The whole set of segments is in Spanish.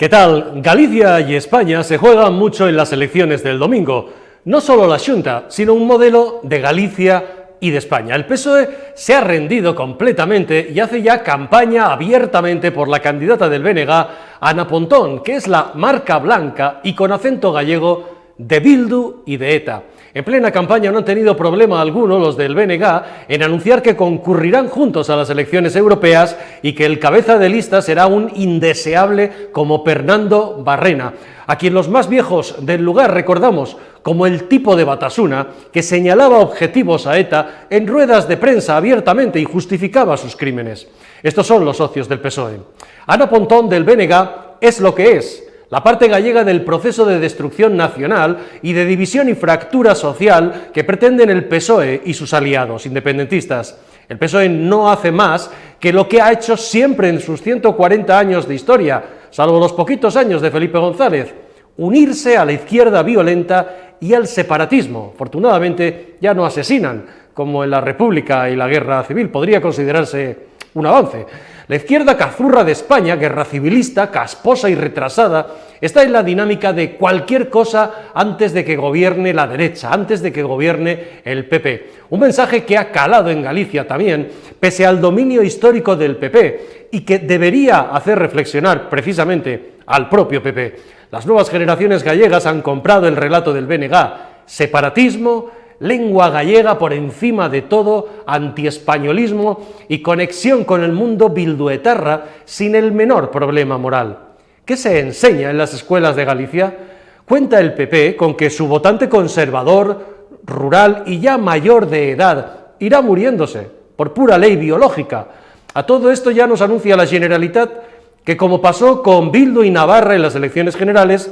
¿Qué tal? Galicia y España se juegan mucho en las elecciones del domingo. No solo la Xunta, sino un modelo de Galicia y de España. El PSOE se ha rendido completamente y hace ya campaña abiertamente por la candidata del BNG, Ana Pontón, que es la marca blanca y con acento gallego de Bildu y de ETA. En plena campaña no han tenido problema alguno los del BNG en anunciar que concurrirán juntos a las elecciones europeas y que el cabeza de lista será un indeseable como Fernando Barrena, a quien los más viejos del lugar recordamos como el tipo de Batasuna que señalaba objetivos a ETA en ruedas de prensa abiertamente y justificaba sus crímenes. Estos son los socios del PSOE. Ana Pontón del BNG es lo que es, la parte gallega del proceso de destrucción nacional y de división y fractura social que pretenden el PSOE y sus aliados independentistas. El PSOE no hace más que lo que ha hecho siempre en sus 140 años de historia, salvo los poquitos años de Felipe González: unirse a la izquierda violenta y al separatismo. Afortunadamente ya no asesinan, como en la República y la Guerra Civil. Podría considerarse un avance. La izquierda cazurra de España, guerra civilista, casposa y retrasada, está en la dinámica de cualquier cosa antes de que gobierne la derecha, antes de que gobierne el PP. Un mensaje que ha calado en Galicia también, pese al dominio histórico del PP, y que debería hacer reflexionar precisamente al propio PP. Las nuevas generaciones gallegas han comprado el relato del BNG: separatismo, lengua gallega por encima de todo, antiespañolismo y conexión con el mundo bilduetarra sin el menor problema moral. ¿Qué se enseña en las escuelas de Galicia? Cuenta el PP con que su votante conservador, rural y ya mayor de edad irá muriéndose por pura ley biológica. A todo esto ya nos anuncia la Generalitat que, como pasó con Bildu y Navarra en las elecciones generales,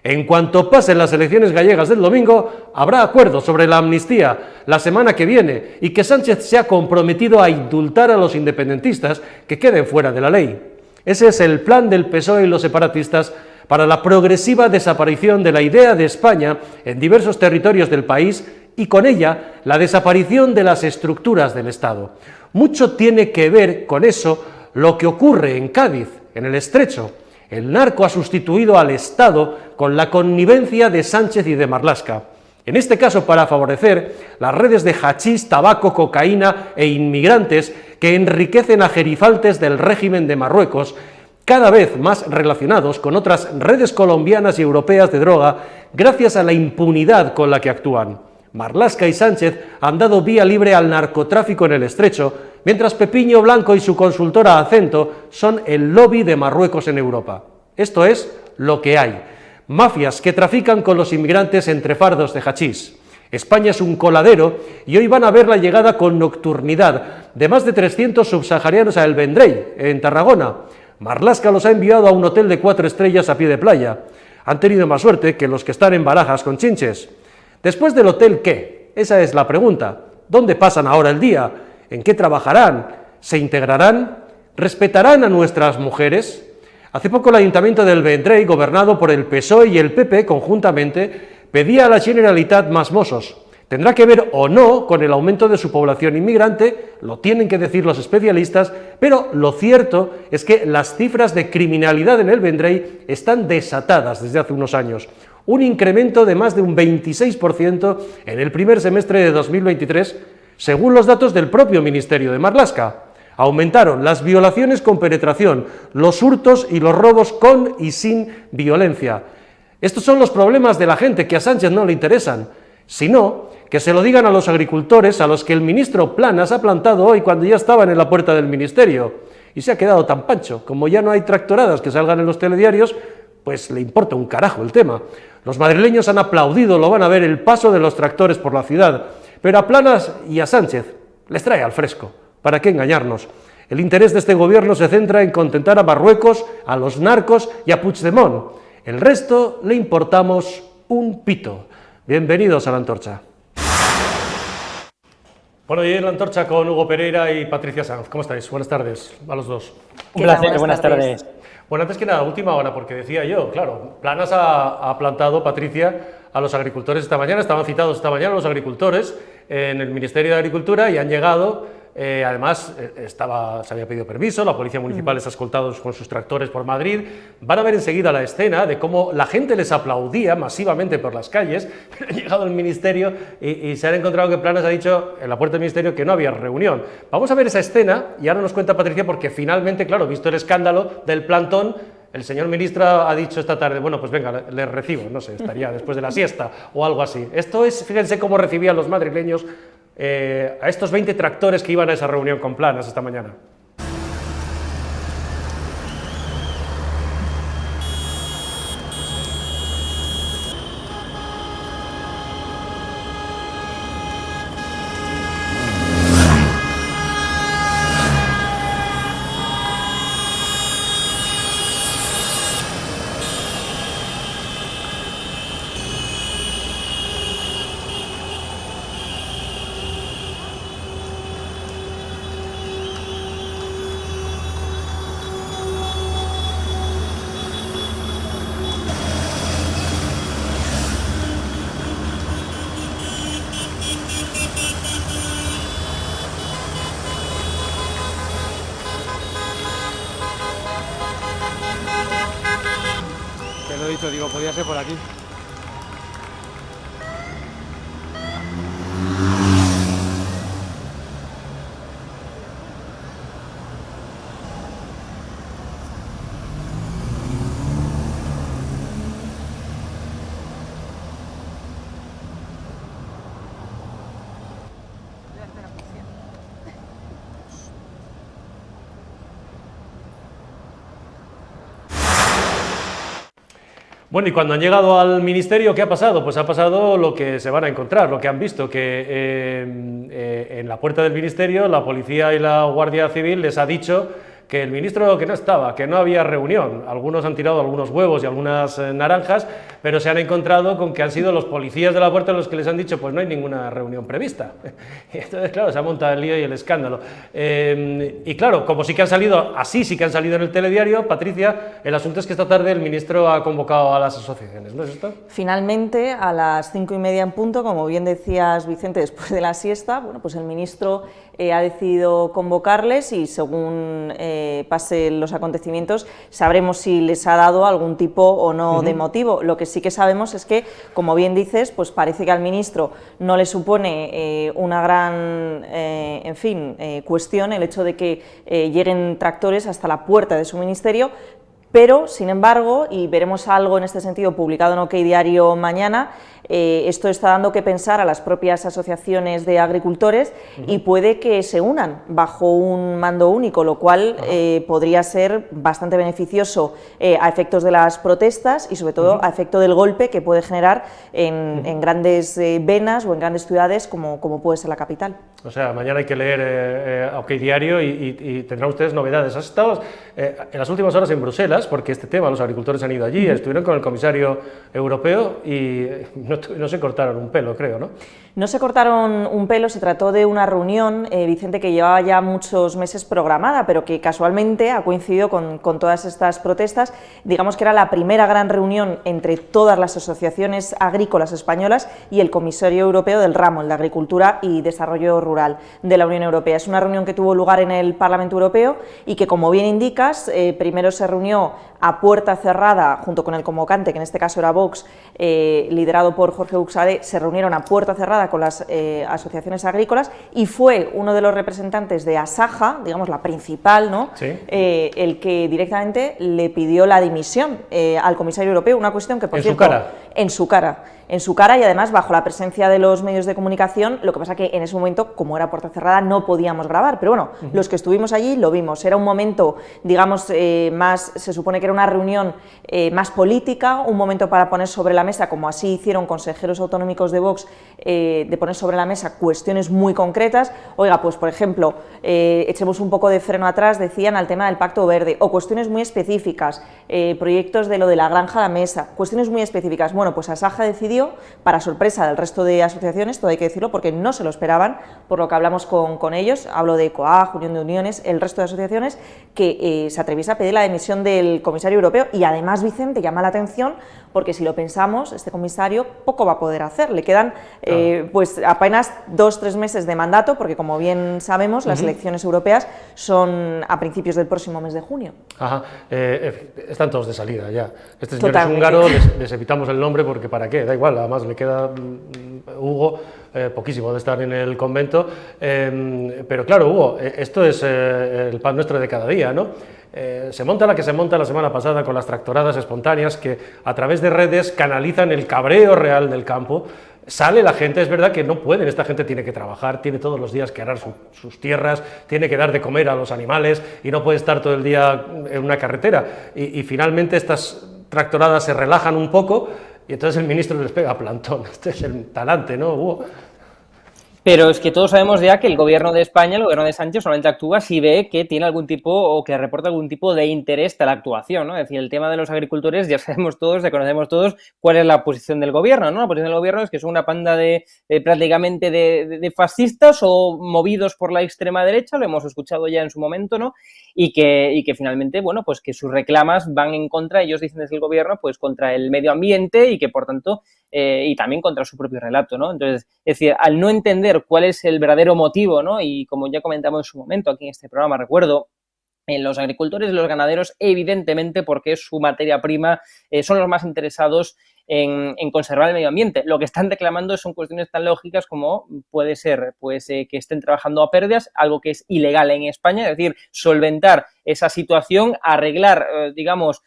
en cuanto pasen las elecciones gallegas del domingo, habrá acuerdo sobre la amnistía la semana que viene y que Sánchez se ha comprometido a indultar a los independentistas que queden fuera de la ley. Ese es el plan del PSOE y los separatistas para la progresiva desaparición de la idea de España en diversos territorios del país y con ella la desaparición de las estructuras del Estado. Mucho tiene que ver con eso lo que ocurre en Cádiz, en el Estrecho. El narco ha sustituido al Estado con la connivencia de Sánchez y de Marlaska. En este caso, para favorecer las redes de hachís, tabaco, cocaína e inmigrantes que enriquecen a gerifaltes del régimen de Marruecos, cada vez más relacionados con otras redes colombianas y europeas de droga, gracias a la impunidad con la que actúan. Marlaska y Sánchez han dado vía libre al narcotráfico en el Estrecho, mientras Pepiño Blanco y su consultora Acento son el lobby de Marruecos en Europa. Esto es lo que hay. Mafias que trafican con los inmigrantes entre fardos de hachís. España es un coladero y hoy van a ver la llegada con nocturnidad de más de 300 subsaharianos a El Vendrell, en Tarragona. Marlaska los ha enviado a un hotel de 4 estrellas a pie de playa. Han tenido más suerte que los que están en Barajas con chinches. Después del hotel, ¿qué? Esa es la pregunta. ¿Dónde pasan ahora el día? ¿En qué trabajarán? ¿Se integrarán? ¿Respetarán a nuestras mujeres? Hace poco el Ayuntamiento del Vendrell, gobernado por el PSOE y el PP conjuntamente, pedía a la Generalitat más mozos. Tendrá que ver o no con el aumento de su población inmigrante, lo tienen que decir los especialistas, pero lo cierto es que las cifras de criminalidad en el Vendrell están desatadas desde hace unos años. Un incremento de más de un 26% en el primer semestre de 2023, según los datos del propio Ministerio de Marlaska. Aumentaron las violaciones con penetración, los hurtos y los robos con y sin violencia. Estos son los problemas de la gente que a Sánchez no le interesan, sino que se lo digan a los agricultores a los que el ministro Planas ha plantado hoy cuando ya estaban en la puerta del ministerio. Y se ha quedado tan pancho, como ya no hay tractoradas que salgan en los telediarios, pues le importa un carajo el tema. Los madrileños han aplaudido, lo van a ver, el paso de los tractores por la ciudad, pero a Planas y a Sánchez les trae al fresco. ¿Para qué engañarnos? El interés de este gobierno se centra en contentar a Marruecos, a los narcos y a Puigdemont. El resto le importamos un pito. Bienvenidos a La Antorcha. Bueno, y en La Antorcha con Hugo Pereira y Patricia Sanz. ¿Cómo estáis? Buenas tardes a los dos. Un placer, buenas tardes. Bueno, antes que nada, última hora, porque decía yo, claro, Planas ha plantado, Patricia, a los agricultores esta mañana, estaban citados esta mañana los agricultores en el Ministerio de Agricultura y han llegado además se había pedido permiso, la policía municipal les ha escoltado con sus tractores por Madrid. Van a ver enseguida la escena de cómo la gente les aplaudía masivamente por las calles, pero ha llegado el ministerio y se han encontrado que Planas ha dicho en la puerta del ministerio que no había reunión. Vamos a ver esa escena y ahora nos cuenta Patricia, porque finalmente, claro, visto el escándalo del plantón, el señor ministro ha dicho esta tarde, bueno, pues venga, les recibo, no sé, estaría después de la siesta o algo así. Esto es, fíjense cómo recibían los madrileños a estos 20 tractores que iban a esa reunión con Planas esta mañana. Te lo he dicho, digo, podía ser por aquí. Bueno, y cuando han llegado al ministerio, ¿qué ha pasado? Pues ha pasado lo que se van a encontrar, lo que han visto, que en la puerta del ministerio la policía y la Guardia Civil les ha dicho que el ministro que no estaba, que no había reunión. Algunos han tirado algunos huevos y algunas naranjas, pero se han encontrado con que han sido los policías de la puerta los que les han dicho pues no hay ninguna reunión prevista. Y entonces, claro, se ha montado el lío y el escándalo. Y claro, como sí que han salido, así sí que han salido en el telediario, Patricia, el asunto es que esta tarde el ministro ha convocado a las asociaciones, ¿no es esto? Finalmente, a las 5:30 en punto, como bien decías, Vicente, después de la siesta, bueno, pues el ministro ha decidido convocarles y según pasen los acontecimientos sabremos si les ha dado algún tipo o no de motivo. Lo que sí que sabemos es que, como bien dices, pues parece que al ministro no le supone una gran, cuestión el hecho de que lleguen tractores hasta la puerta de su ministerio. Pero, sin embargo, y veremos algo en este sentido publicado en OK Diario mañana, esto está dando que pensar a las propias asociaciones de agricultores y puede que se unan bajo un mando único, lo cual podría ser bastante beneficioso a efectos de las protestas y sobre todo a efecto del golpe que puede generar en grandes venas o en grandes ciudades como puede ser la capital. O sea, mañana hay que leer OK Diario y tendrán ustedes novedades. Has estado en las últimas horas en Bruselas, porque este tema, los agricultores han ido allí, estuvieron con el comisario europeo y no se cortaron un pelo, creo, ¿no? No se cortaron un pelo, se trató de una reunión, Vicente, que llevaba ya muchos meses programada, pero que casualmente ha coincidido con todas estas protestas. Digamos que era la primera gran reunión entre todas las asociaciones agrícolas españolas y el comisario europeo del ramo, el de Agricultura y Desarrollo Rural de la Unión Europea. Es una reunión que tuvo lugar en el Parlamento Europeo y que, como bien indicas, primero se reunió a puerta cerrada junto con el convocante, que en este caso era Vox, liderado por Jorge Buxadé. Se reunieron a puerta cerrada con las asociaciones agrícolas y fue uno de los representantes de Asaja, digamos la principal, ¿no? Sí. El que directamente le pidió la dimisión al comisario europeo, una cuestión que, por cierto, en su cara y además bajo la presencia de los medios de comunicación. Lo que pasa que en ese momento, como era puerta cerrada, no podíamos grabar, pero bueno, los que estuvimos allí lo vimos. Era un momento, digamos, más, se supone que era una reunión más política, un momento para poner sobre la mesa, como así hicieron consejeros autonómicos de Vox, de poner sobre la mesa cuestiones muy concretas. Oiga, pues por ejemplo, echemos un poco de freno atrás, decían, al tema del Pacto Verde, o cuestiones muy específicas, proyectos de lo de la granja a la mesa, cuestiones muy específicas. Bueno, pues Asaja decidió, para sorpresa del resto de asociaciones, todo hay que decirlo, porque no se lo esperaban, por lo que hablamos con ellos, hablo de COAG, Unión de Uniones, el resto de asociaciones, que se atreviese a pedir la dimisión del comisario europeo. Y además, Vicente, llama la atención porque si lo pensamos, este comisario poco va a poder hacer. Le quedan pues apenas 2-3 meses de mandato, porque como bien sabemos, las elecciones europeas son a principios del próximo mes de junio. Ajá, están todos de salida ya. Este señor es húngaro, les evitamos el nombre porque ¿para qué? Da igual, además le queda Hugo poquísimo de estar en el convento, pero claro, Hugo, esto es el pan nuestro de cada día, ¿no? Se monta la que se monta la semana pasada con las tractoradas espontáneas que a través de redes canalizan el cabreo real del campo. Sale la gente, es verdad que no pueden, esta gente tiene que trabajar, tiene todos los días que arar sus tierras, tiene que dar de comer a los animales y no puede estar todo el día en una carretera. Y finalmente estas tractoradas se relajan un poco y entonces el ministro les pega a plantón. Este es el talante, ¿no, Hugo? Pero es que todos sabemos ya que el gobierno de España, el gobierno de Sánchez, solamente actúa si ve que tiene algún tipo o que reporta algún tipo de interés a la actuación, ¿no? Es decir, el tema de los agricultores, ya sabemos todos, reconocemos todos cuál es la posición del gobierno, ¿no? La posición del gobierno es que son una panda prácticamente de fascistas o movidos por la extrema derecha, lo hemos escuchado ya en su momento, ¿no? Y que finalmente, bueno, pues que sus reclamas van en contra, ellos dicen desde el gobierno, pues contra el medio ambiente y que por tanto, y también contra su propio relato, ¿no? Entonces, es decir, al no entender cuál es el verdadero motivo, ¿no? Y como ya comentamos en su momento aquí en este programa, recuerdo, en los agricultores y los ganaderos, evidentemente, porque es su materia prima, son los más interesados en conservar el medio ambiente. Lo que están reclamando son cuestiones tan lógicas como puede ser pues, que estén trabajando a pérdidas, algo que es ilegal en España, es decir, solventar esa situación, arreglar, digamos,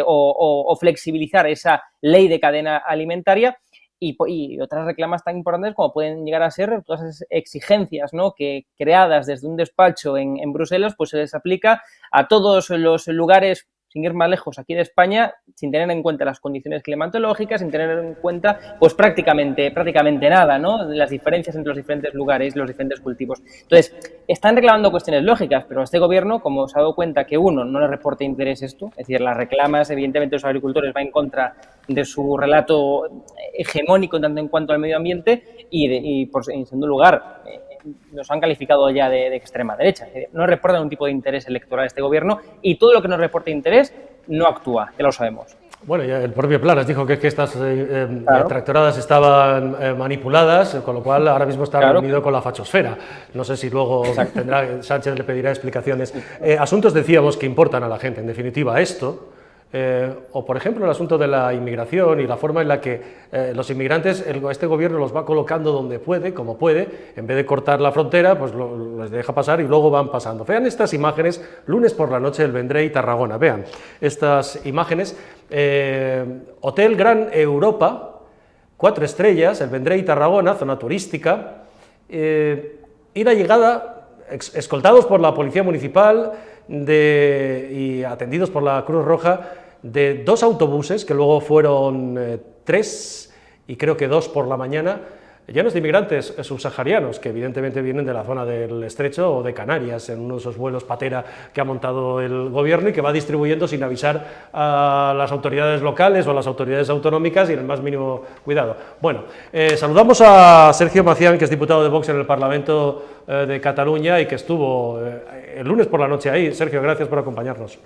o flexibilizar esa ley de cadena alimentaria. Y otras reclamas tan importantes como pueden llegar a ser todas esas exigencias, ¿no? Que creadas desde un despacho en Bruselas, pues se les aplica a todos los lugares, sin ir más lejos, aquí de España, sin tener en cuenta las condiciones climatológicas, sin tener en cuenta, pues prácticamente nada, ¿no? Las diferencias entre los diferentes lugares, los diferentes cultivos. Entonces, están reclamando cuestiones lógicas, pero a este gobierno, como se ha dado cuenta que uno, no le reporta interés esto, es decir, las reclamas, evidentemente, los agricultores va en contra de su relato hegemónico tanto en cuanto al medio ambiente y en segundo lugar, nos han calificado ya de extrema derecha. No reportan un tipo de interés electoral a este gobierno y todo lo que nos reporte interés no actúa, ya lo sabemos. Bueno, ya el propio Planas dijo que estas tractoradas estaban manipuladas, con lo cual ahora mismo está reunido con la fachosfera. No sé si luego Sánchez le pedirá explicaciones. Asuntos, decíamos, que importan a la gente. En definitiva, esto... o por ejemplo el asunto de la inmigración y la forma en la que los inmigrantes, este gobierno los va colocando donde puede, como puede, en vez de cortar la frontera, pues les deja pasar y luego van pasando. Vean estas imágenes, lunes por la noche el Vendrell Tarragona, vean estas imágenes, Hotel Gran Europa, 4 estrellas, el Vendrell Tarragona, zona turística, ida y llegada, escoltados por la Policía Municipal y atendidos por la Cruz Roja, de 2 autobuses, que luego fueron 3 y creo que 2 por la mañana, llenos de inmigrantes subsaharianos, que evidentemente vienen de la zona del Estrecho o de Canarias, en uno de esos vuelos patera que ha montado el gobierno y que va distribuyendo sin avisar a las autoridades locales o a las autoridades autonómicas y en el más mínimo cuidado. Bueno, saludamos a Sergio Macián, que es diputado de Vox en el Parlamento de Cataluña y que estuvo el lunes por la noche ahí. Sergio, gracias por acompañarnos.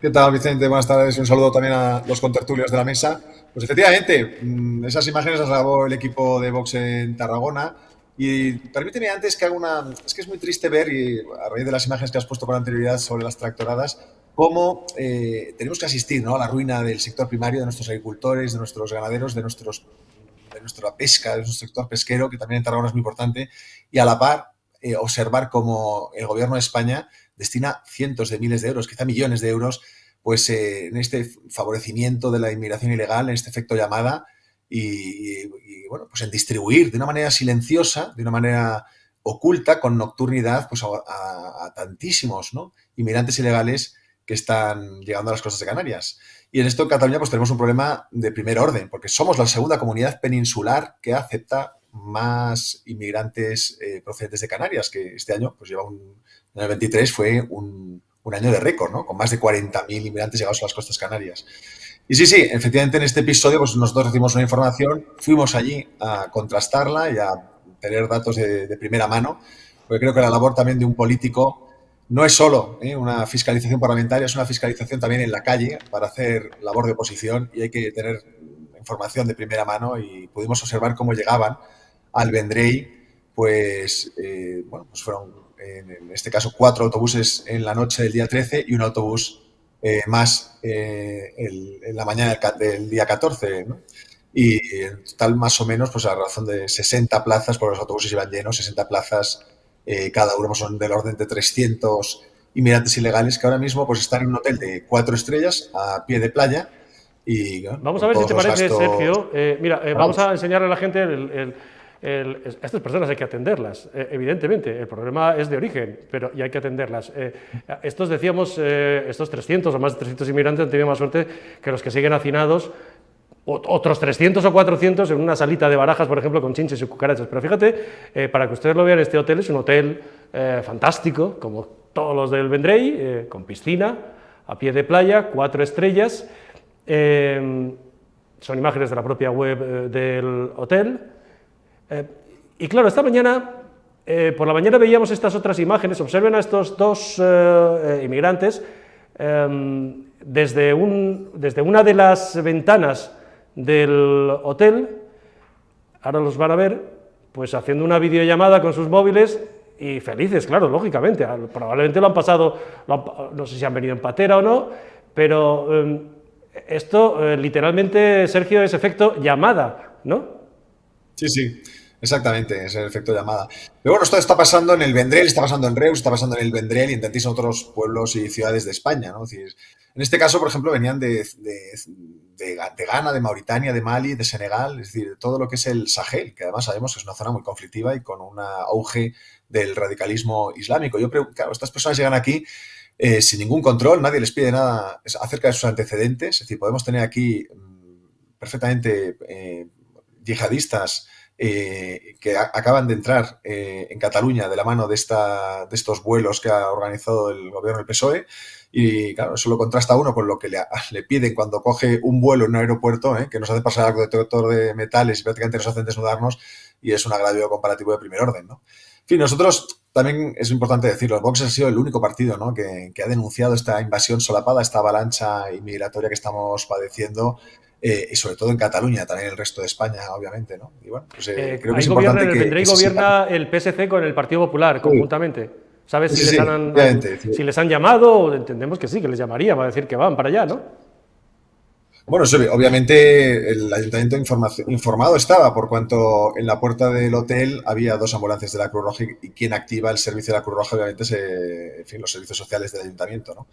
¿Qué tal, Vicente? Buenas tardes y un saludo también a los contertulios de la mesa. Pues efectivamente, esas imágenes las grabó el equipo de Vox en Tarragona y permíteme antes que haga una... Es que es muy triste ver, y a raíz de las imágenes que has puesto con anterioridad sobre las tractoradas, cómo tenemos que asistir, ¿no?, a la ruina del sector primario, de nuestros agricultores, de nuestros ganaderos, de nuestra pesca, de nuestro sector pesquero, que también en Tarragona es muy importante, y a la par observar cómo el gobierno de España destina cientos de miles de euros, quizá millones de euros, pues en este favorecimiento de la inmigración ilegal, en este efecto llamada y bueno, pues en distribuir de una manera silenciosa, de una manera oculta, con nocturnidad, pues a tantísimos, ¿no?, inmigrantes ilegales que están llegando a las costas de Canarias. Y en esto en Cataluña pues tenemos un problema de primer orden, porque somos la segunda comunidad peninsular que acepta más inmigrantes procedentes de Canarias, que este año pues lleva en el 23 fue un año de récord, ¿no?, con más de 40.000 inmigrantes llegados a las costas canarias. Y sí, efectivamente en este episodio pues nosotros recibimos una información, fuimos allí a contrastarla y a tener datos de primera mano, porque creo que la labor también de un político no es solo una fiscalización parlamentaria, es una fiscalización también en la calle para hacer labor de oposición y hay que tener información de primera mano y pudimos observar cómo llegaban al Vendrell, pues, pues fueron en este caso 4 autobuses en la noche del día 13 y un autobús más en la mañana del día 14, ¿no? Y en total más o menos pues a razón de 60 plazas, porque los autobuses iban llenos, 60 plazas cada uno son del orden de 300 inmigrantes ilegales que ahora mismo pues están en un hotel de 4 estrellas a pie de playa y vamos a ver si te parece, Sergio. Mira, vamos a enseñarle a la gente a estas personas hay que atenderlas, evidentemente. El problema es de origen, pero y hay que atenderlas. Estos, decíamos, estos 300 o más de 300 inmigrantes han tenido más suerte que los que siguen hacinados, otros 300 o 400 en una salita de Barajas, por ejemplo, con chinches y cucarachas. Pero fíjate, para que ustedes lo vean, este hotel es un hotel fantástico, como todos los del Vendrell, con piscina, a pie de playa, 4 estrellas. Son imágenes de la propia web del hotel. Y claro, esta mañana, por la mañana veíamos estas otras imágenes. Observen a estos dos inmigrantes desde una de las ventanas del hotel. Ahora los van a ver, pues haciendo una videollamada con sus móviles y felices, claro, lógicamente. Probablemente lo han pasado, no sé si han venido en patera o no, pero esto literalmente, Sergio, es efecto llamada, ¿no? Sí, sí, exactamente, es el efecto llamada. Pero bueno, esto está pasando en el Vendrell, está pasando en Reus, está pasando en el Vendrell y en tantísimos otros pueblos y ciudades de España, ¿no? Es decir, en este caso, por ejemplo, venían de Ghana, de Mauritania, de Mali, de Senegal, es decir, todo lo que es el Sahel, que además sabemos que es una zona muy conflictiva y con un auge del radicalismo islámico. Claro, estas personas llegan aquí sin ningún control, nadie les pide nada acerca de sus antecedentes, es decir, podemos tener aquí perfectamente yihadistas que acaban de entrar en Cataluña de la mano de estos vuelos que ha organizado el gobierno del PSOE y claro, eso lo contrasta uno con lo que le piden cuando coge un vuelo en un aeropuerto, que nos hace pasar algo detector de metales y prácticamente nos hacen desnudarnos y es un agravio comparativo de primer orden, ¿no? En fin, nosotros también es importante decirlo, Vox ha sido el único partido, ¿no?, que ha denunciado esta invasión solapada, esta avalancha inmigratoria que estamos padeciendo y sobre todo en Cataluña, también el resto de España, obviamente, ¿no? Y bueno, pues creo que es importante en el Vendrell gobierna el PSC con el Partido Popular, conjuntamente. ¿Sabes si les han llamado? Entendemos que sí, que les llamaría para decir que van para allá, ¿no? Bueno, obviamente el ayuntamiento informado estaba, por cuanto en la puerta del hotel había 2 ambulancias de la Cruz Roja y quien activa el servicio de la Cruz Roja obviamente es los servicios sociales del ayuntamiento, ¿no?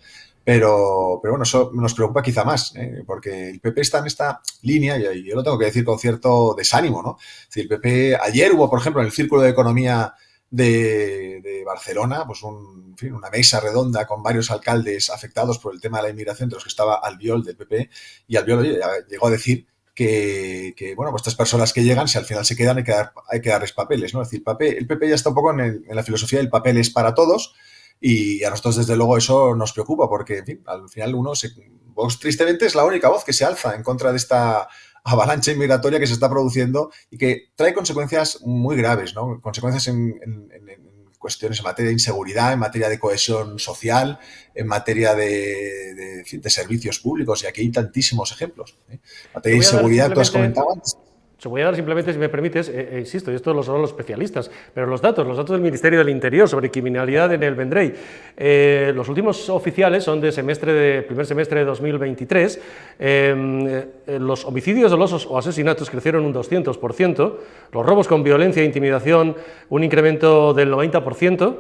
Pero bueno, eso nos preocupa quizá más, porque el PP está en esta línea y yo lo tengo que decir con cierto desánimo, ¿no? Es decir, el PP, ayer hubo, por ejemplo, en el Círculo de Economía de Barcelona, pues una mesa redonda con varios alcaldes afectados por el tema de la inmigración, entre los que estaba Albiol del PP, y Albiol llegó a decir que bueno, pues estas personas que llegan, si al final se quedan, hay que darles papeles, ¿no? Es decir, el PP ya está un poco en la filosofía del papel es para todos, y a nosotros desde luego eso nos preocupa, porque en fin, al final Vox tristemente es la única voz que se alza en contra de esta avalancha inmigratoria que se está produciendo y que trae consecuencias muy graves, ¿no? Consecuencias en cuestiones en materia de inseguridad, en materia de cohesión social, en materia de servicios públicos, y aquí hay tantísimos ejemplos. En materia de inseguridad, tú has comentado antes. Se voy a dar simplemente, si me permites, insisto, y esto lo son los especialistas, pero los datos del Ministerio del Interior sobre criminalidad en el Vendrell. Los últimos oficiales son de primer semestre de 2023. Los homicidios dolosos o asesinatos crecieron un 200%, los robos con violencia e intimidación un incremento del 90%,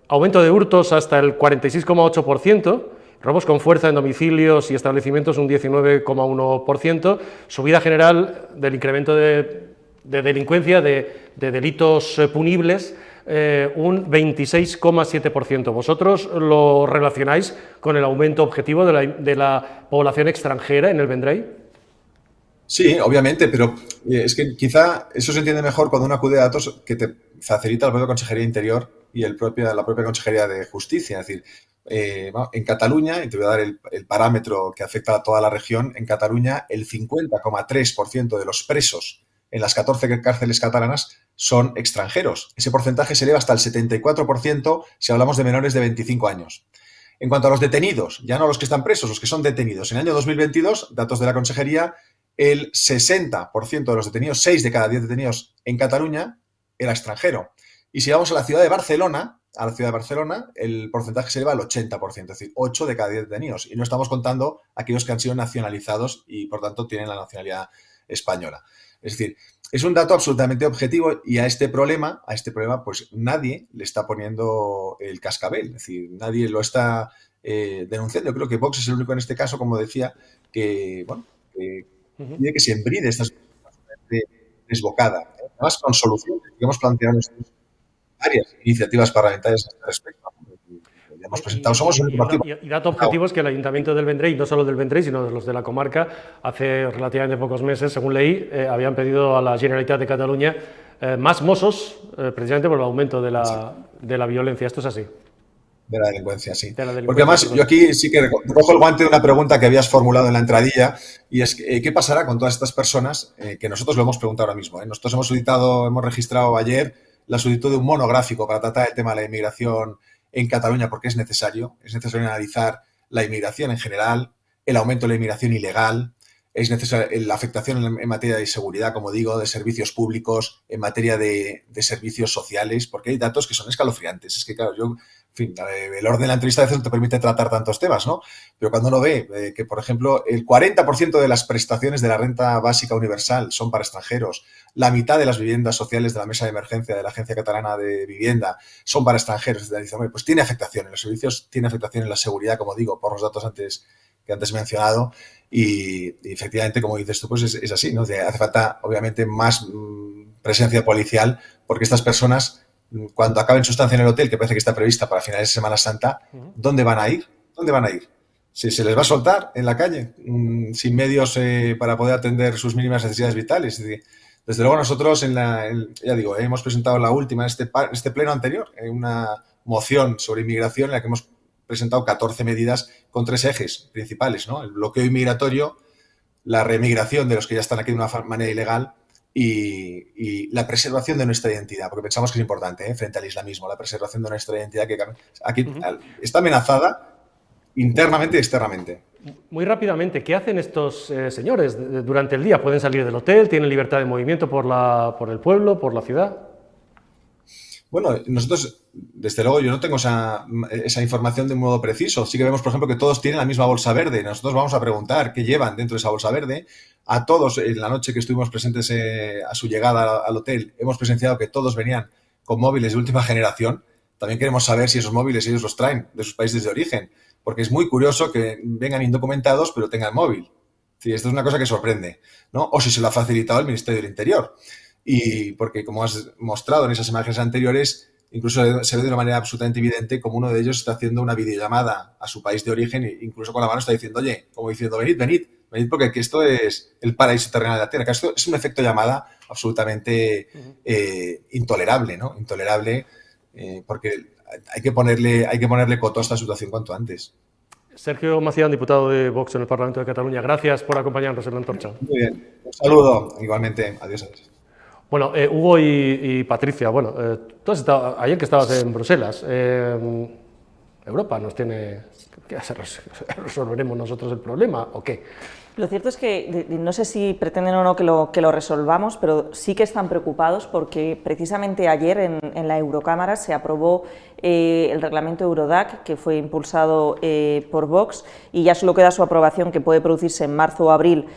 aumento de hurtos hasta el 46,8%, robos con fuerza en domicilios y establecimientos un 19,1%, subida general del incremento de delincuencia, de delitos punibles, un 26,7%. ¿Vosotros lo relacionáis con el aumento objetivo de la población extranjera en el Vendrell? Sí, obviamente, pero es que quizá eso se entiende mejor cuando uno acude a datos que te facilita la propia Consejería de Interior y la propia Consejería de Justicia. Es decir, en Cataluña, y te voy a dar el parámetro que afecta a toda la región, en Cataluña el 50,3% de los presos en las 14 cárceles catalanas son extranjeros. Ese porcentaje se eleva hasta el 74% si hablamos de menores de 25 años. En cuanto a los detenidos, ya no los que están presos, los que son detenidos. En el año 2022, datos de la Consejería, el 60% de los detenidos, 6 de cada 10 detenidos en Cataluña, era extranjero. Y si vamos a la ciudad de Barcelona, el porcentaje se eleva al 80%, es decir, 8 de cada 10 detenidos. Y no estamos contando aquellos que han sido nacionalizados y, por tanto, tienen la nacionalidad española. Es decir, es un dato absolutamente objetivo y a este problema, pues nadie le está poniendo el cascabel. Es decir, nadie lo está denunciando. Yo creo que Vox es el único en este caso, como decía, que, bueno, pide que se enbride esta situación desbocada. Además, con soluciones que hemos planteado nosotros varias iniciativas parlamentarias a este respecto. Ya hemos presentado, somos el único partido. Y dato objetivo es que el Ayuntamiento del Vendrell, no solo del Vendrell, sino de los de la comarca, hace relativamente pocos meses, según leí, habían pedido a la Generalitat de Cataluña más Mossos, precisamente por el aumento de la violencia. ¿Esto es así? De la delincuencia, sí. De la delincuencia, porque además, yo aquí sí que recojo el guante de una pregunta que habías formulado en la entradilla, y es ¿qué pasará con todas estas personas? Que nosotros lo hemos preguntado ahora mismo. Nosotros hemos registrado ayer la solicitud de un monográfico para tratar el tema de la inmigración en Cataluña, porque es necesario analizar la inmigración en general, el aumento de la inmigración ilegal, es necesaria la afectación en materia de seguridad, como digo, de servicios públicos, en materia de servicios sociales, porque hay datos que son escalofriantes. Es que, claro, en fin, el orden de la entrevista a veces no te permite tratar tantos temas, ¿no? Pero cuando uno ve que, por ejemplo, el 40% de las prestaciones de la renta básica universal son para extranjeros, la mitad de las viviendas sociales de la mesa de emergencia de la Agencia Catalana de Vivienda son para extranjeros, pues tiene afectación en los servicios, tiene afectación en la seguridad, como digo, por los datos que antes he mencionado, y efectivamente, como dices tú, pues es así, ¿no? Hace falta, obviamente, más presencia policial, porque estas personas, cuando acaben su estancia en el hotel, que parece que está prevista para finales de Semana Santa, ¿dónde van a ir? ¿Dónde van a ir? ¿Se les va a soltar en la calle, sin medios para poder atender sus mínimas necesidades vitales? Desde luego nosotros, ya digo, hemos presentado la última, este pleno anterior, una moción sobre inmigración en la que hemos presentado 14 medidas con 3 ejes principales, ¿no? El bloqueo inmigratorio, la reemigración de los que ya están aquí de una manera ilegal y la preservación de nuestra identidad, porque pensamos que es importante, frente al islamismo, la preservación de nuestra identidad, que aquí está amenazada internamente y externamente. Muy rápidamente, ¿qué hacen estos señores durante el día? ¿Pueden salir del hotel? ¿Tienen libertad de movimiento por el pueblo, por la ciudad? Bueno, nosotros, desde luego, yo no tengo esa información de un modo preciso. Sí que vemos, por ejemplo, que todos tienen la misma bolsa verde. Nosotros vamos a preguntar qué llevan dentro de esa bolsa verde. A todos, en la noche que estuvimos presentes a su llegada al hotel, hemos presenciado que todos venían con móviles de última generación. También queremos saber si esos móviles ellos los traen de sus países de origen, porque es muy curioso que vengan indocumentados pero tengan móvil. Sí, esto es una cosa que sorprende, ¿no? O si se lo ha facilitado el Ministerio del Interior. Y porque, como has mostrado en esas imágenes anteriores, incluso se ve de una manera absolutamente evidente como uno de ellos está haciendo una videollamada a su país de origen e incluso con la mano está diciendo, oye, como diciendo, venid porque aquí esto es el paraíso terrenal de la Tierra. Que esto es un efecto llamada absolutamente intolerable, ¿no? Intolerable porque hay que ponerle coto a esta situación cuanto antes. Sergio Macián, diputado de Vox en el Parlamento de Cataluña. Gracias por acompañarnos en La Antorcha. Muy bien. Un saludo. Igualmente. Adiós. Bueno, Hugo y Patricia, bueno, tú has estado, ayer que estabas en Bruselas, Europa nos tiene... ¿Qué resolveremos nosotros el problema o qué? Lo cierto es que no sé si pretenden o no que lo resolvamos, pero sí que están preocupados porque precisamente ayer en la Eurocámara se aprobó el reglamento Eurodac, que fue impulsado por Vox, y ya solo queda su aprobación, que puede producirse en marzo o abril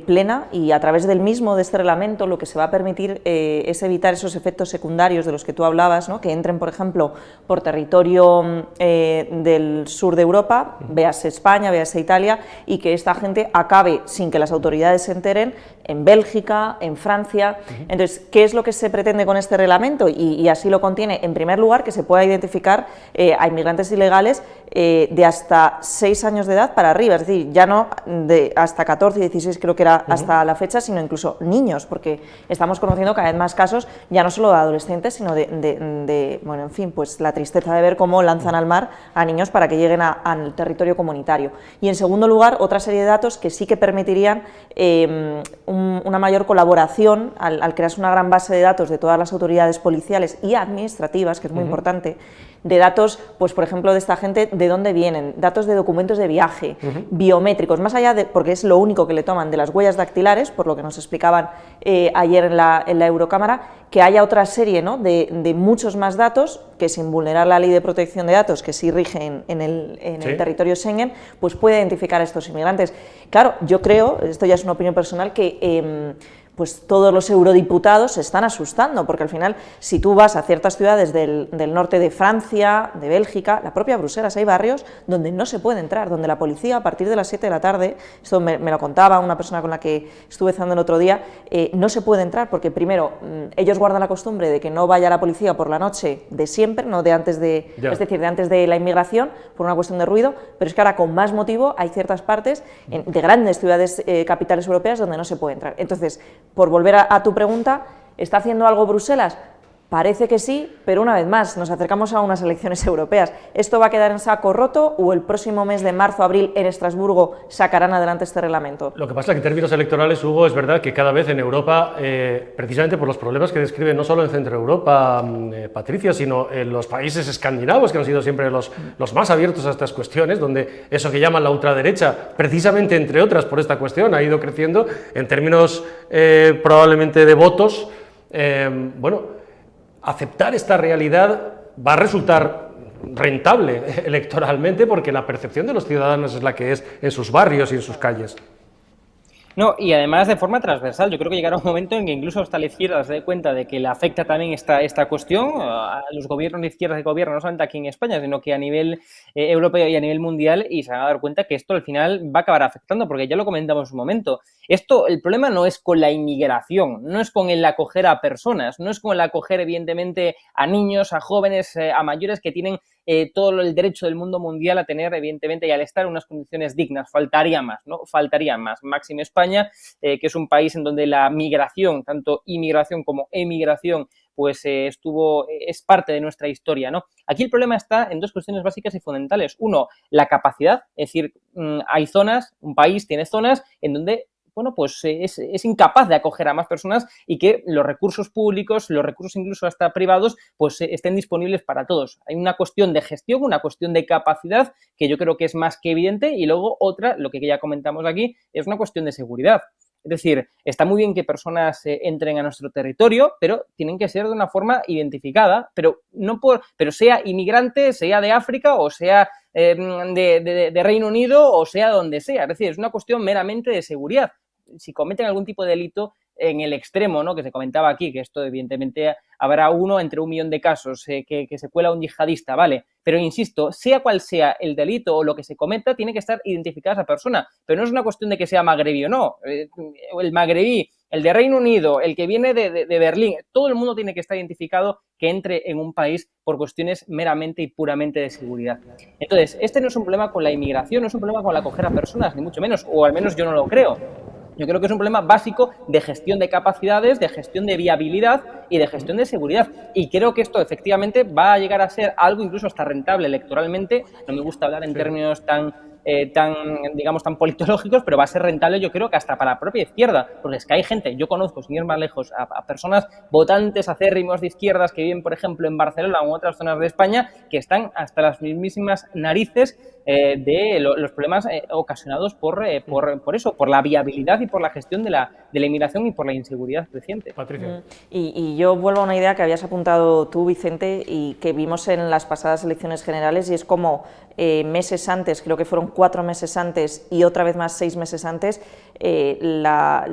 plena, y a través del mismo, de este reglamento, lo que se va a permitir es evitar esos efectos secundarios de los que tú hablabas, ¿no? Que entren, por ejemplo, por territorio del sur de Europa, véase España, véase Italia, y que esta gente acabe sin que las autoridades se enteren en Bélgica, en Francia. Entonces, ¿qué es lo que se pretende con este reglamento? Y así lo contiene. En primer lugar, que se pueda identificar a inmigrantes ilegales de hasta 6 años de edad para arriba, es decir, ya no de hasta 14, 16 creo que era hasta la fecha, sino incluso niños, porque estamos conociendo cada vez más casos, ya no solo de adolescentes, sino bueno, en fin, pues la tristeza de ver cómo lanzan al mar a niños para que lleguen al territorio comunitario. Y en segundo lugar, otra serie de datos que sí que permitirían una mayor colaboración al crearse una gran base de datos de todas las autoridades policiales y administrativas, que es muy importante, de datos, pues por ejemplo, de esta gente, de dónde vienen, datos de documentos de viaje, biométricos, más allá de, porque es lo único que le toman, de las huellas dactilares, por lo que nos explicaban ayer en la Eurocámara, que haya otra serie, ¿no?, de muchos más datos que, sin vulnerar la ley de protección de datos que sí rige en el territorio Schengen, pues puede identificar a estos inmigrantes. Claro, yo creo, esto ya es una opinión personal, que pues todos los eurodiputados se están asustando, porque al final, si tú vas a ciertas ciudades del norte de Francia, de Bélgica, la propia Bruselas, hay barrios donde no se puede entrar, donde la policía a partir de las 7 de la tarde, esto me lo contaba una persona con la que estuve cenando el otro día, no se puede entrar porque primero ellos guardan la costumbre de que no vaya la policía por la noche de siempre, no de antes de, es decir, de antes de la inmigración, por una cuestión de ruido, pero es que ahora con más motivo hay ciertas partes de grandes ciudades capitales europeas donde no se puede entrar. Entonces, por volver a tu pregunta, ¿está haciendo algo Bruselas? Parece que sí, pero una vez más, nos acercamos a unas elecciones europeas. ¿Esto va a quedar en saco roto o el próximo mes de marzo, abril, en Estrasburgo, sacarán adelante este reglamento? Lo que pasa es que en términos electorales, Hugo, es verdad que cada vez en Europa, precisamente por los problemas que describe no solo en Centro Europa, Patricia, sino en los países escandinavos, que han sido siempre los más abiertos a estas cuestiones, donde eso que llaman la ultraderecha, precisamente entre otras por esta cuestión, ha ido creciendo en términos probablemente de votos, bueno, aceptar esta realidad va a resultar rentable electoralmente porque la percepción de los ciudadanos es la que es en sus barrios y en sus calles. No, y además de forma transversal. Yo creo que llegará un momento en que incluso hasta la izquierda se dé cuenta de que le afecta también esta cuestión a los gobiernos de izquierda que gobiernan, no solamente aquí en España, sino que a nivel europeo y a nivel mundial, y se van a dar cuenta que esto al final va a acabar afectando, porque ya lo comentamos en un momento. El problema no es con la inmigración, no es con el acoger a personas, no es con el acoger evidentemente a niños, a jóvenes, a mayores que tienen todo el derecho del mundo mundial a tener, evidentemente, y al estar en unas condiciones dignas. Faltaría más, ¿no? Faltaría más. Máxime España, que es un país en donde la migración, tanto inmigración como emigración, pues es parte de nuestra historia, ¿no? Aquí el problema está en dos cuestiones básicas y fundamentales. Uno, la capacidad, es decir, hay zonas, un país tiene zonas en donde bueno, pues es incapaz de acoger a más personas y que los recursos públicos, los recursos incluso hasta privados, pues estén disponibles para todos. Hay una cuestión de gestión, una cuestión de capacidad que yo creo que es más que evidente, y luego otra, lo que ya comentamos aquí, es una cuestión de seguridad. Es decir, está muy bien que personas entren a nuestro territorio, pero tienen que ser de una forma identificada, pero sea inmigrante, sea de África o sea de Reino Unido o sea donde sea. Es decir, es una cuestión meramente de seguridad. Si cometen algún tipo de delito en el extremo, ¿no?, que se comentaba aquí, que esto evidentemente habrá uno entre 1 millón de casos que se cuela un yihadista, ¿vale? Pero insisto, sea cual sea el delito o lo que se cometa, tiene que estar identificada esa persona. Pero no es una cuestión de que sea magrebí o no. El magrebí, el de Reino Unido, el que viene de Berlín, todo el mundo tiene que estar identificado que entre en un país por cuestiones meramente y puramente de seguridad. Entonces, este no es un problema con la inmigración, no es un problema con la acoger a personas, ni mucho menos, o al menos yo no lo creo. Yo creo que es un problema básico de gestión de capacidades, de gestión de viabilidad y de gestión de seguridad. Y creo que esto efectivamente va a llegar a ser algo incluso hasta rentable electoralmente. No me gusta hablar en términos tan politológicos, pero va a ser rentable, yo creo, que hasta para la propia izquierda, porque es que hay gente, yo conozco, sin ir más lejos, a personas votantes acérrimos de izquierdas que viven, por ejemplo, en Barcelona o en otras zonas de España, que están hasta las mismísimas narices de los problemas ocasionados por eso, por la viabilidad y por la gestión de la inmigración y por la inseguridad creciente. Patricia. Y yo vuelvo a una idea que habías apuntado tú, Vicente, y que vimos en las pasadas elecciones generales, y es como meses antes, creo que fueron 4 meses antes y otra vez más 6 meses antes, la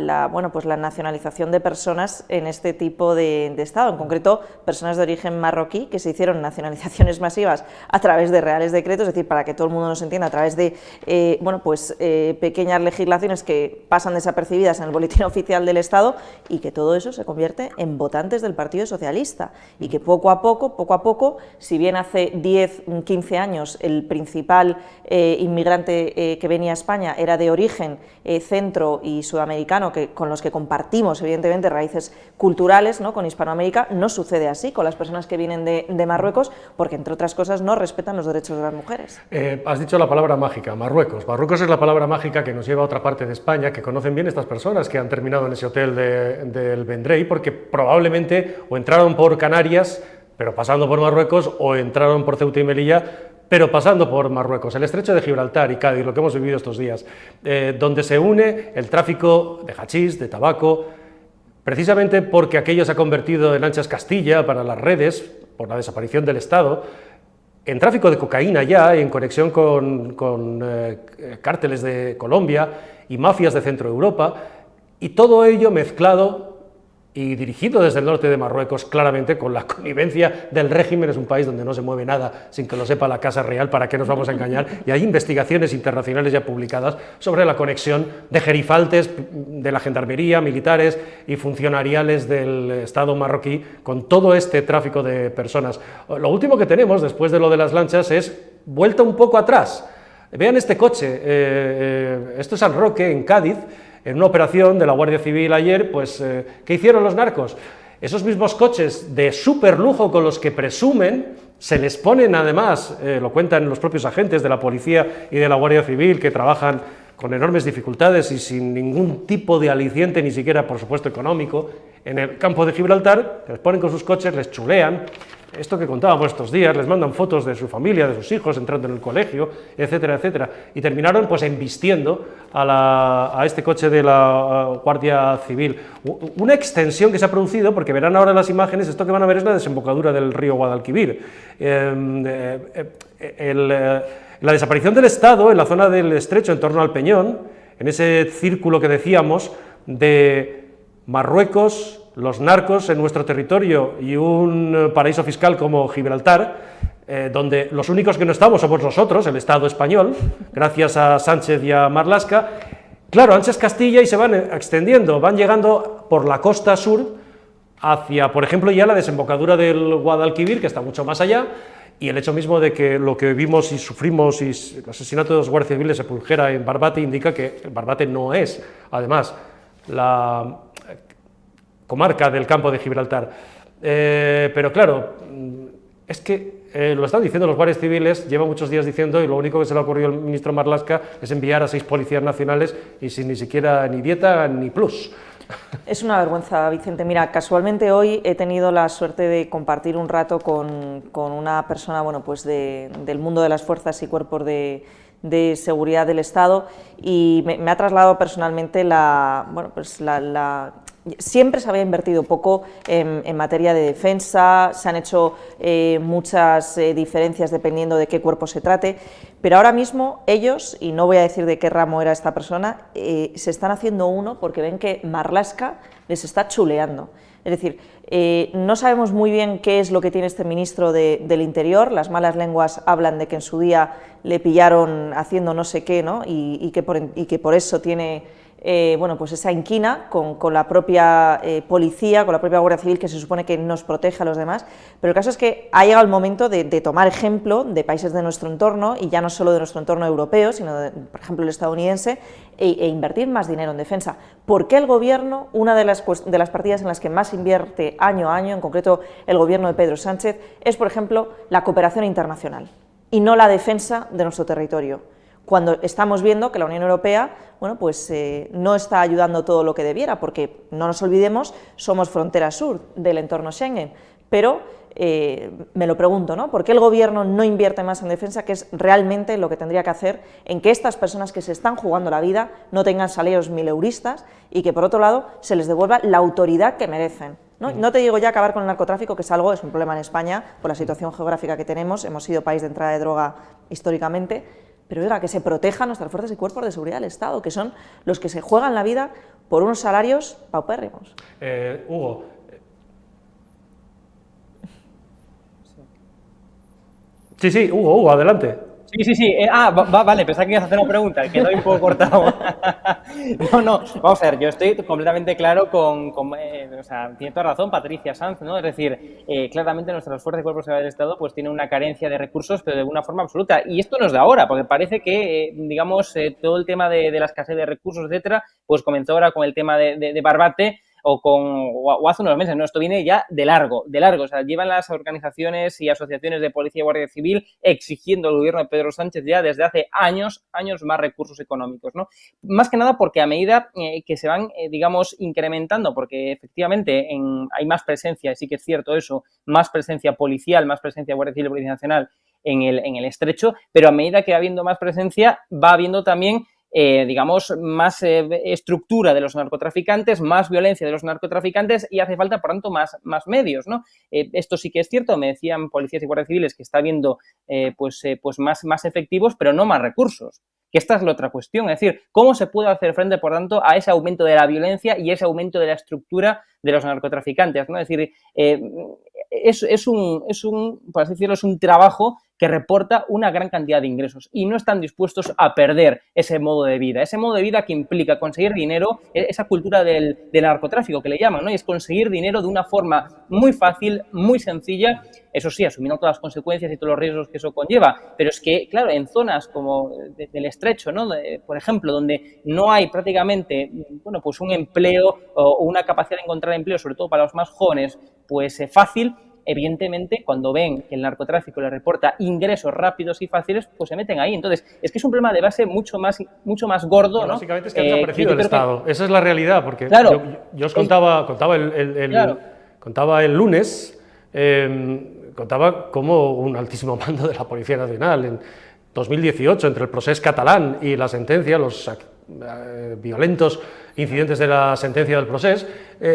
nacionalización de personas en este tipo de Estado, en concreto personas de origen marroquí, que se hicieron nacionalizaciones masivas a través de reales decretos, es decir, para que todo el mundo nos entienda, a través de pequeñas legislaciones que pasan desapercibidas en el boletín oficial del Estado, y que todo eso se convierte en votantes del Partido Socialista, y que poco a poco, si bien hace 10, 15 años el principal inmigrante que venía a España era de origen centro y sudamericano, con los que compartimos evidentemente raíces culturales, ¿no?, con Hispanoamérica. No sucede así con las personas que vienen de Marruecos, porque entre otras cosas no respetan los derechos de las mujeres. Has dicho la palabra mágica, Marruecos. Marruecos es la palabra mágica que nos lleva a otra parte de España, que conocen bien estas personas que han terminado en ese hotel del Vendrell, porque probablemente o entraron por Canarias, pero pasando por Marruecos, o entraron por Ceuta y Melilla, pero pasando por Marruecos. El estrecho de Gibraltar y Cádiz, lo que hemos vivido estos días, donde se une el tráfico de hachís, de tabaco, precisamente porque aquello se ha convertido en Anchas Castilla para las redes, por la desaparición del Estado, en tráfico de cocaína ya, en conexión con cárteles de Colombia y mafias de Centro Europa, y todo ello mezclado y dirigido desde el norte de Marruecos, claramente con la connivencia del régimen. Es un país donde no se mueve nada sin que lo sepa la Casa Real, ¿para qué nos vamos a engañar? Y hay investigaciones internacionales ya publicadas sobre la conexión de gerifaltes de la gendarmería, militares y funcionariales del Estado marroquí con todo este tráfico de personas. Lo último que tenemos, después de lo de las lanchas, es vuelta un poco atrás. Vean este coche, esto es San Roque, en Cádiz, en una operación de la Guardia Civil ayer. Pues, ¿qué hicieron los narcos? Esos mismos coches de súper lujo con los que presumen, se les ponen además, lo cuentan los propios agentes de la policía y de la Guardia Civil, que trabajan con enormes dificultades y sin ningún tipo de aliciente, ni siquiera, por supuesto, económico, en el campo de Gibraltar. Les ponen con sus coches, les chulean, esto que contábamos estos días, les mandan fotos de su familia, de sus hijos entrando en el colegio, etcétera, etcétera, y terminaron pues embistiendo a este coche de la Guardia Civil. Una extensión que se ha producido, porque verán ahora las imágenes, esto que van a ver es la desembocadura del río Guadalquivir. La desaparición del Estado en la zona del Estrecho, en torno al Peñón, en ese círculo que decíamos de Marruecos, los narcos en nuestro territorio y un paraíso fiscal como Gibraltar, donde los únicos que no estamos somos nosotros, el Estado español, gracias a Sánchez y a Marlaska. Claro, Anchas Castilla, y se van extendiendo, van llegando por la costa sur hacia, por ejemplo, ya la desembocadura del Guadalquivir, que está mucho más allá, y el hecho mismo de que lo que vimos y sufrimos y el asesinato de los guardias civiles se produjera en Barbate indica que Barbate no es, además, la comarca del campo de Gibraltar. Pero claro, es que lo están diciendo los guardias civiles, lleva muchos días diciendo, y lo único que se le ha ocurrido al ministro Marlaska es enviar a 6 policías nacionales y sin ni siquiera ni dieta ni plus. Es una vergüenza, Vicente. Mira, casualmente hoy he tenido la suerte de compartir un rato con una persona, bueno, pues del mundo de las fuerzas y cuerpos de seguridad del Estado, y me ha trasladado personalmente siempre se había invertido poco en materia de defensa, se han hecho muchas diferencias dependiendo de qué cuerpo se trate, pero ahora mismo ellos, y no voy a decir de qué ramo era esta persona, se están haciendo uno porque ven que Marlaska les está chuleando. Es decir, no sabemos muy bien qué es lo que tiene este ministro del Interior. Las malas lenguas hablan de que en su día le pillaron haciendo no sé qué, ¿no? y que por eso tiene bueno, pues esa inquina con la propia policía, con la propia Guardia Civil, que se supone que nos protege a los demás. Pero el caso es que ha llegado el momento de tomar ejemplo de países de nuestro entorno, y ya no solo de nuestro entorno europeo, sino por ejemplo el estadounidense, e invertir más dinero en defensa. ¿Por qué el Gobierno, una de las partidas en las que más invierte año a año, en concreto el Gobierno de Pedro Sánchez, es, por ejemplo, la cooperación internacional y no la defensa de nuestro territorio? Cuando estamos viendo que la Unión Europea, bueno, pues no está ayudando todo lo que debiera, porque no nos olvidemos, somos frontera sur del entorno Schengen, pero me lo pregunto, ¿no? ¿Por qué el Gobierno no invierte más en defensa, que es realmente lo que tendría que hacer en que estas personas que se están jugando la vida no tengan salarios mileuristas y que, por otro lado, se les devuelva la autoridad que merecen? No te digo ya acabar con el narcotráfico, que es un problema en España por la situación geográfica que tenemos, hemos sido país de entrada de droga históricamente, pero oiga, que se protejan nuestras fuerzas y cuerpos de seguridad del Estado, que son los que se juegan la vida por unos salarios paupérrimos. Hugo. Sí, Hugo, adelante. Sí. Vale, pensaba que ibas a hacer una pregunta, quedó un poco cortado. No, vamos a ver, yo estoy completamente claro o sea, tiene toda razón Patricia Sanz, ¿no? Es decir, claramente nuestras fuerzas y cuerpos de seguridad del Estado pues tienen una carencia de recursos, pero de una forma absoluta. Y esto no es de ahora, porque parece que, digamos, todo el tema de la escasez de recursos, etcétera, pues comenzó ahora con el tema de Barbate, o hace unos meses, ¿no? Esto viene ya de largo, o sea, llevan las organizaciones y asociaciones de policía y guardia civil exigiendo al gobierno de Pedro Sánchez ya desde hace años más recursos económicos, ¿no? Más que nada porque a medida que se van, digamos, incrementando, porque efectivamente hay más presencia, y sí que es cierto eso, más presencia policial, más presencia de Guardia Civil y Policía Nacional en el estrecho, pero a medida que va habiendo más presencia, va habiendo también digamos, más estructura de los narcotraficantes, más violencia de los narcotraficantes y hace falta, por tanto, más medios, ¿no? Esto sí que es cierto, me decían policías y guardias civiles que está habiendo pues más efectivos, pero no más recursos. Que esta es la otra cuestión, es decir, ¿cómo se puede hacer frente, por tanto, a ese aumento de la violencia y ese aumento de la estructura de los narcotraficantes, ¿no? Es decir, por así decirlo, es un trabajo que reporta una gran cantidad de ingresos y no están dispuestos a perder ese modo de vida que implica conseguir dinero, esa cultura del narcotráfico que le llaman, ¿no? Y es conseguir dinero de una forma muy fácil, muy sencilla, eso sí, asumiendo todas las consecuencias y todos los riesgos que eso conlleva, pero es que, claro, en zonas como del estrecho, ¿no? Por ejemplo, donde no hay prácticamente, bueno, pues un empleo o una capacidad de encontrar empleo, sobre todo para los más jóvenes, pues fácil, evidentemente, cuando ven que el narcotráfico les reporta ingresos rápidos y fáciles, pues se meten ahí. Entonces, es que es un problema de base mucho más gordo, ¿no? Básicamente es que ha desaparecido el Estado. Esa es la realidad, porque claro, yo os contaba el lunes, contaba cómo un altísimo mando de la Policía Nacional en 2018, entre el procés catalán y la sentencia, los violentos incidentes de la sentencia del procés,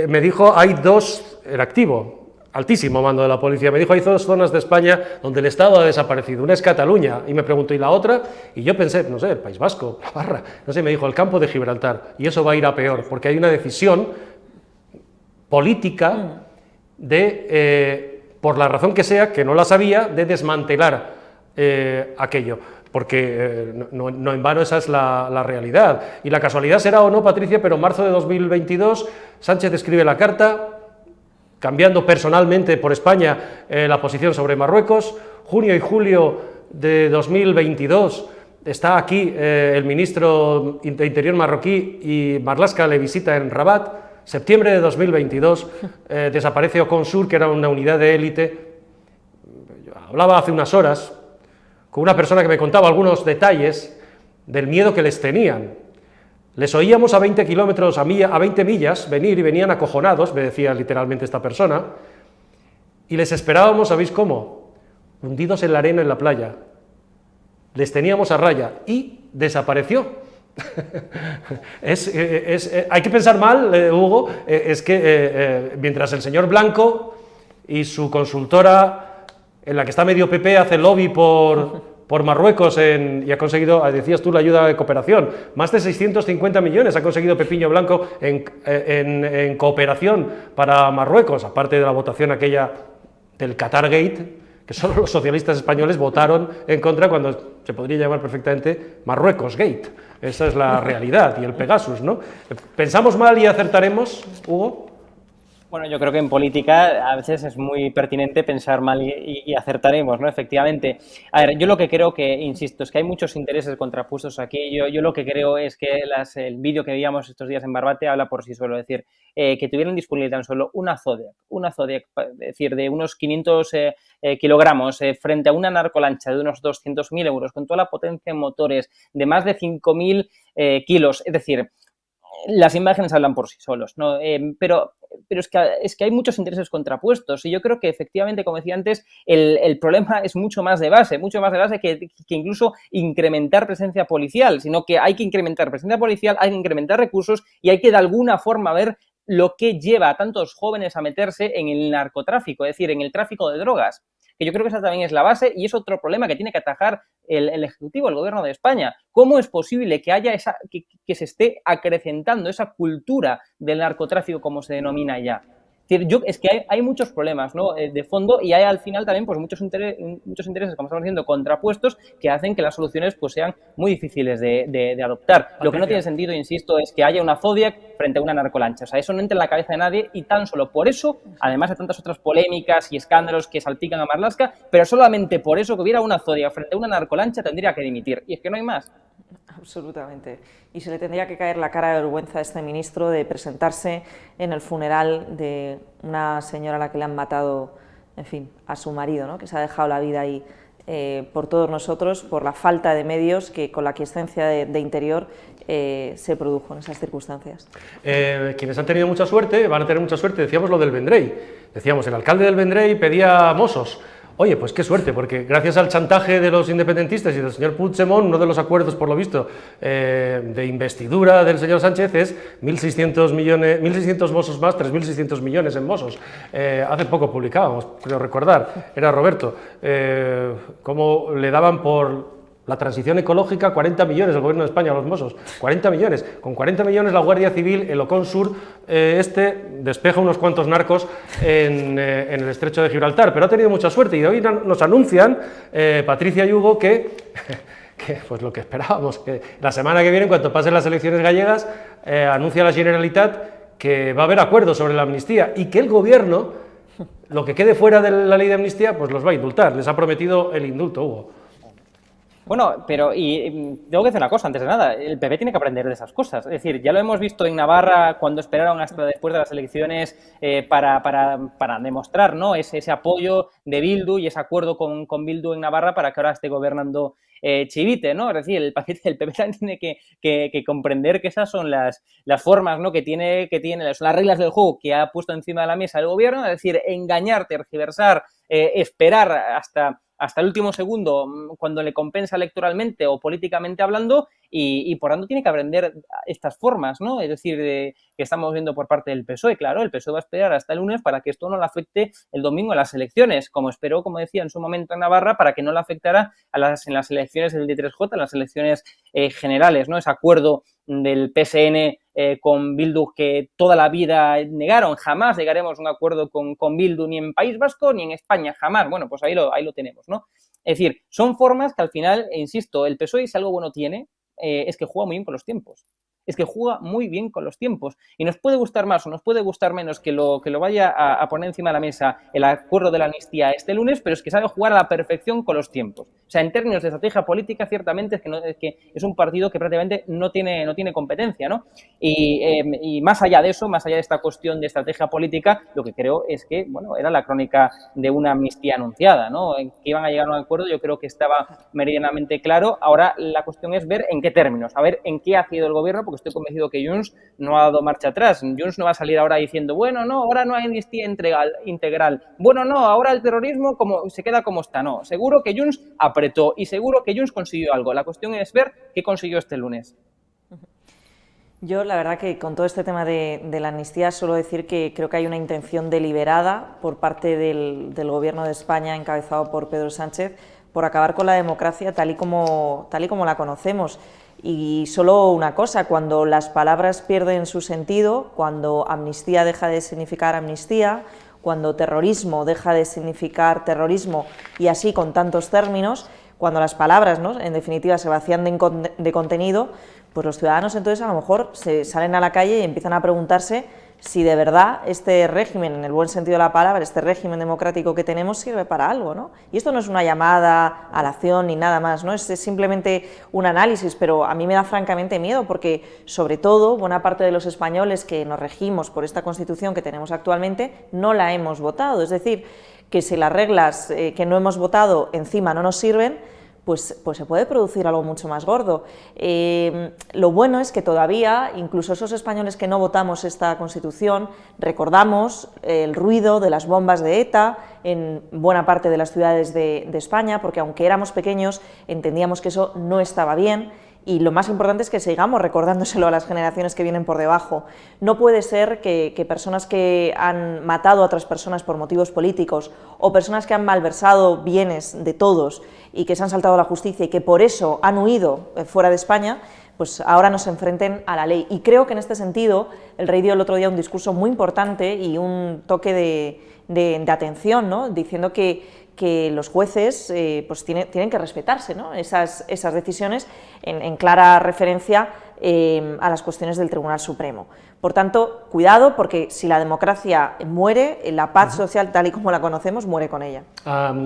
me dijo, hay dos, en activo, altísimo mando de la policía, me dijo, hay dos zonas de España donde el Estado ha desaparecido, una es Cataluña, y me preguntó, ¿y la otra? Y yo pensé, no sé, el País Vasco, Navarra, no sé, me dijo, el campo de Gibraltar, y eso va a ir a peor, porque hay una decisión política por la razón que sea, que no la sabía, de desmantelar aquello, porque no en vano esa es la realidad. Y la casualidad será o no, Patricia, pero en marzo de 2022 Sánchez escribe la carta, cambiando personalmente por España la posición sobre Marruecos. Junio y julio de 2022 está aquí el ministro de Interior marroquí y Marlaska le visita en Rabat. Septiembre de 2022 desaparece Ocon Sur, que era una unidad de élite. Yo hablaba hace unas horas con una persona que me contaba algunos detalles del miedo que les tenían. Les oíamos a 20 kilómetros, a 20 millas venir y venían acojonados, me decía literalmente esta persona, y les esperábamos, ¿sabéis cómo? Hundidos en la arena en la playa. Les teníamos a raya y desapareció. Hay que pensar mal, Hugo, es que mientras el señor Blanco y su consultora, en la que está medio PP, hace lobby por Marruecos y ha conseguido, decías tú, la ayuda de cooperación. Más de 650 millones ha conseguido Pepiño Blanco en cooperación para Marruecos, aparte de la votación aquella del Qatargate, que solo los socialistas españoles votaron en contra cuando se podría llamar perfectamente Marruecos Gate. Esa es la realidad, y el Pegasus, ¿no? ¿Pensamos mal y acertaremos, Hugo? Bueno, yo creo que en política a veces es muy pertinente pensar mal y acertaremos, ¿no? Efectivamente. A ver, yo lo que creo que, insisto, es que hay muchos intereses contrapuestos aquí. Yo lo que creo es que el vídeo que veíamos estos días en Barbate habla por sí solo. Es decir, que tuvieran disponible tan solo una Zodiac, es decir, de unos 500 kilogramos frente a una narcolancha de unos 200.000 euros, con toda la potencia en motores de más de 5.000 kilos. Es decir, las imágenes hablan por sí solos, ¿no? Pero es que hay muchos intereses contrapuestos y yo creo que efectivamente, como decía antes, el problema es mucho más de base que incluso incrementar presencia policial, sino que hay que incrementar presencia policial, hay que incrementar recursos y hay que de alguna forma ver lo que lleva a tantos jóvenes a meterse en el narcotráfico, es decir, en el tráfico de drogas. Que yo creo que esa también es la base y es otro problema que tiene que atajar el Ejecutivo, el Gobierno de España. ¿Cómo es posible que haya que se esté acrecentando esa cultura del narcotráfico, como se denomina ya? Es que hay muchos problemas, ¿no? De fondo, y hay al final también pues muchos intereses, como estamos diciendo, contrapuestos, que hacen que las soluciones pues sean muy difíciles de adoptar. Patricia. Lo que no tiene sentido, insisto, es que haya una Zodiac frente a una narcolancha. O sea, eso no entra en la cabeza de nadie, y tan solo por eso, además de tantas otras polémicas y escándalos que salpican a Marlaska, pero solamente por eso que hubiera una Zodiac frente a una narcolancha tendría que dimitir. Y es que no hay más. Absolutamente. Y se le tendría que caer la cara de vergüenza a este ministro de presentarse en el funeral de una señora a la que le han matado, en fin, a su marido, ¿no? Que se ha dejado la vida ahí por todos nosotros, por la falta de medios que con la aquiescencia de Interior se produjo en esas circunstancias. Quienes han tenido mucha suerte van a tener mucha suerte. Decíamos lo del Vendrell. Decíamos, el alcalde del Vendrell pedía Mossos. Oye, pues qué suerte, porque gracias al chantaje de los independentistas y del señor Puigdemont, uno de los acuerdos, por lo visto, de investidura del señor Sánchez es 1.600 Mossos más, 3.600 millones en Mossos. Hace poco publicábamos, creo recordar, era Roberto, cómo le daban por la transición ecológica 40 millones del Gobierno de España a los Mossos, 40 millones. Con 40 millones la Guardia Civil, el Ocon Sur, despeja unos cuantos narcos en el estrecho de Gibraltar, pero ha tenido mucha suerte y hoy nos anuncian, Patricia y Hugo, que pues lo que esperábamos, que la semana que viene, en cuanto pasen las elecciones gallegas, anuncia la Generalitat que va a haber acuerdos sobre la amnistía y que el Gobierno, lo que quede fuera de la ley de amnistía, pues los va a indultar. Les ha prometido el indulto, Hugo. Bueno, pero tengo que decir una cosa, antes de nada, el PP tiene que aprender de esas cosas. Es decir, ya lo hemos visto en Navarra cuando esperaron hasta después de las elecciones para demostrar, ¿no? ese apoyo de Bildu y ese acuerdo con Bildu en Navarra para que ahora esté gobernando Chivite, ¿no? Es decir, el PP también tiene que comprender que esas son las formas, ¿no? que tiene, son las reglas del juego que ha puesto encima de la mesa el gobierno, es decir, engañar, tergiversar, esperar hasta el último segundo cuando le compensa electoralmente o políticamente hablando, y por tanto tiene que aprender estas formas, ¿no? Es decir, que estamos viendo por parte del PSOE. Claro, el PSOE va a esperar hasta el lunes para que esto no le afecte el domingo en las elecciones, como esperó, como decía en su momento en Navarra, para que no le afectara en las elecciones del D3J, en las elecciones generales, ¿no? Ese acuerdo del PSN con Bildu que toda la vida negaron. Jamás llegaremos a un acuerdo con Bildu ni en País Vasco ni en España, jamás. Bueno, pues ahí lo tenemos, ¿no? Es decir, son formas que al final, insisto, el PSOE, si algo bueno tiene, es que juega muy bien con los tiempos. Es que juega muy bien con los tiempos. Y nos puede gustar más o nos puede gustar menos que lo vaya a poner encima de la mesa el acuerdo de la amnistía este lunes, pero es que sabe jugar a la perfección con los tiempos. O sea, en términos de estrategia política, ciertamente es que es un partido que prácticamente no tiene competencia, ¿no? Y más allá de eso, más allá de esta cuestión de estrategia política, lo que creo es que, bueno, era la crónica de una amnistía anunciada, ¿no? En que iban a llegar a un acuerdo, yo creo que estaba meridianamente claro. Ahora la cuestión es ver en qué términos, a ver en qué ha sido el gobierno, porque estoy convencido que Junts no ha dado marcha atrás. Junts no va a salir ahora diciendo, bueno, no, ahora no hay amnistía integral. Bueno, no, ahora el terrorismo se queda como está. No, seguro que Junts apretó y seguro que Junts consiguió algo. La cuestión es ver qué consiguió este lunes. Yo, la verdad que con todo este tema de la amnistía, suelo decir que creo que hay una intención deliberada por parte del Gobierno de España, encabezado por Pedro Sánchez, por acabar con la democracia tal y como la conocemos. Y solo una cosa, cuando las palabras pierden su sentido, cuando amnistía deja de significar amnistía, cuando terrorismo deja de significar terrorismo, y así con tantos términos, cuando las palabras, ¿no?, en definitiva se vacían de contenido, pues los ciudadanos entonces a lo mejor se salen a la calle y empiezan a preguntarse si de verdad este régimen, en el buen sentido de la palabra, este régimen democrático que tenemos sirve para algo, ¿no? Y esto no es una llamada a la acción ni nada más, ¿no? Es simplemente un análisis, pero a mí me da francamente miedo porque, sobre todo, buena parte de los españoles que nos regimos por esta Constitución que tenemos actualmente no la hemos votado. Es decir, que si las reglas que no hemos votado encima no nos sirven, pues se puede producir algo mucho más gordo. Lo bueno es que todavía, incluso esos españoles que no votamos esta Constitución, recordamos el ruido de las bombas de ETA en buena parte de las ciudades de España, porque aunque éramos pequeños entendíamos que eso no estaba bien Y lo más importante es que sigamos recordándoselo a las generaciones que vienen por debajo. No puede ser que personas que han matado a otras personas por motivos políticos o personas que han malversado bienes de todos y que se han saltado la justicia y que por eso han huido fuera de España, pues ahora nos enfrenten a la ley. Y creo que en este sentido el rey dio el otro día un discurso muy importante y un toque de atención, ¿no? Diciendo que los jueces pues tienen que respetarse, ¿no? esas decisiones en clara referencia a las cuestiones del Tribunal Supremo. Por tanto, cuidado, porque si la democracia muere, la paz social tal y como la conocemos muere con ella.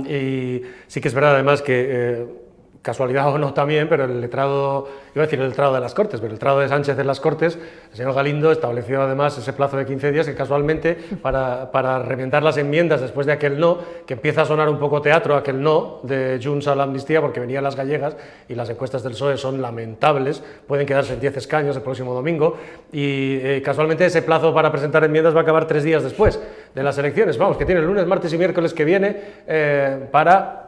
Y sí que es verdad además que casualidad o no también, pero el letrado, iba a decir el letrado de las Cortes, pero el letrado de Sánchez en las Cortes, el señor Galindo estableció además ese plazo de 15 días que casualmente para reventar las enmiendas después de aquel no, que empieza a sonar un poco teatro aquel no de Junts a la amnistía porque venían las gallegas y las encuestas del PSOE son lamentables, pueden quedarse en 10 escaños el próximo domingo y casualmente ese plazo para presentar enmiendas va a acabar 3 días después de las elecciones, vamos, que tiene el lunes, martes y miércoles que viene para...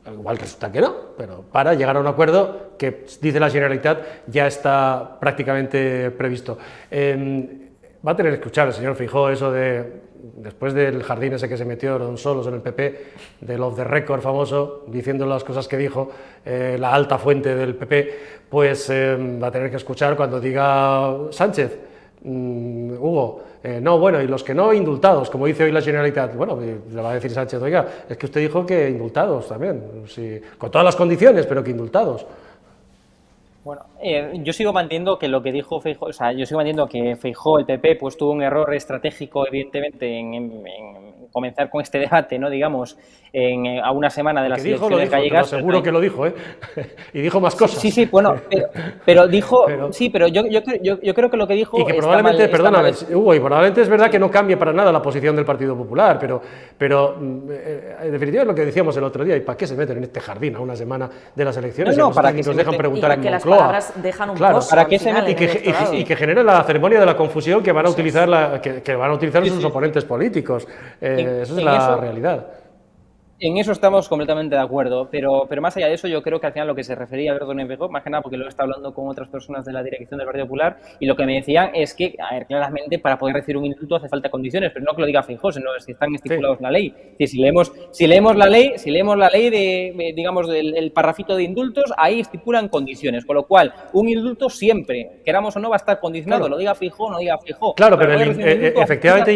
Igual resulta que no, pero para llegar a un acuerdo que, dice la Generalitat, ya está prácticamente previsto. Va a tener que escuchar el señor Feijóo eso de, después del jardín ese que se metieron solos en el PP, del off the record famoso, diciendo las cosas que dijo, la alta fuente del PP, pues va a tener que escuchar cuando diga Sánchez, Hugo, no, bueno, y los que no, indultados, como dice hoy la Generalitat. Bueno, le va a decir Sánchez, oiga, es que usted dijo que indultados también, sí, con todas las condiciones, pero que indultados. Bueno, yo sigo manteniendo que lo que dijo Feijóo, o sea, yo sigo manteniendo que Feijóo, el PP, pues tuvo un error estratégico, evidentemente, en comenzar con este debate, ¿no? Digamos, a una semana de las elecciones gallegas. Seguro que lo dijo, ¿eh? Y dijo más cosas. Sí, bueno, pero dijo, sí, pero yo creo que lo que dijo. Y que probablemente, perdóname, Hugo, y probablemente es verdad que no cambie para nada la posición del Partido Popular, pero en definitiva es lo que decíamos el otro día, ¿y para qué se meten en este jardín a una semana de las elecciones? No, para que nos dejan preguntar en Moncloa. Palabras dejan un claro, pozo ¿para qué al final, y que genere la ceremonia de la confusión que van a utilizar que van a utilizar sus oponentes políticos. Esa es la realidad. En eso estamos completamente de acuerdo, pero más allá de eso, yo creo que al final lo que se refería a Alberto Núñez Feijóo, más que nada porque lo he estado hablando con otras personas de la dirección del Partido Popular, y lo que me decían es que, a ver, claramente para poder recibir un indulto hace falta condiciones, pero no que lo diga Feijóo, sino que están estipulados en la ley. Es decir, si leemos la ley de, digamos, del parrafito de indultos, ahí estipulan condiciones, con lo cual un indulto siempre, queramos o no, va a estar condicionado, claro. Lo diga Feijóo o no diga Feijóo. Claro, pero efectivamente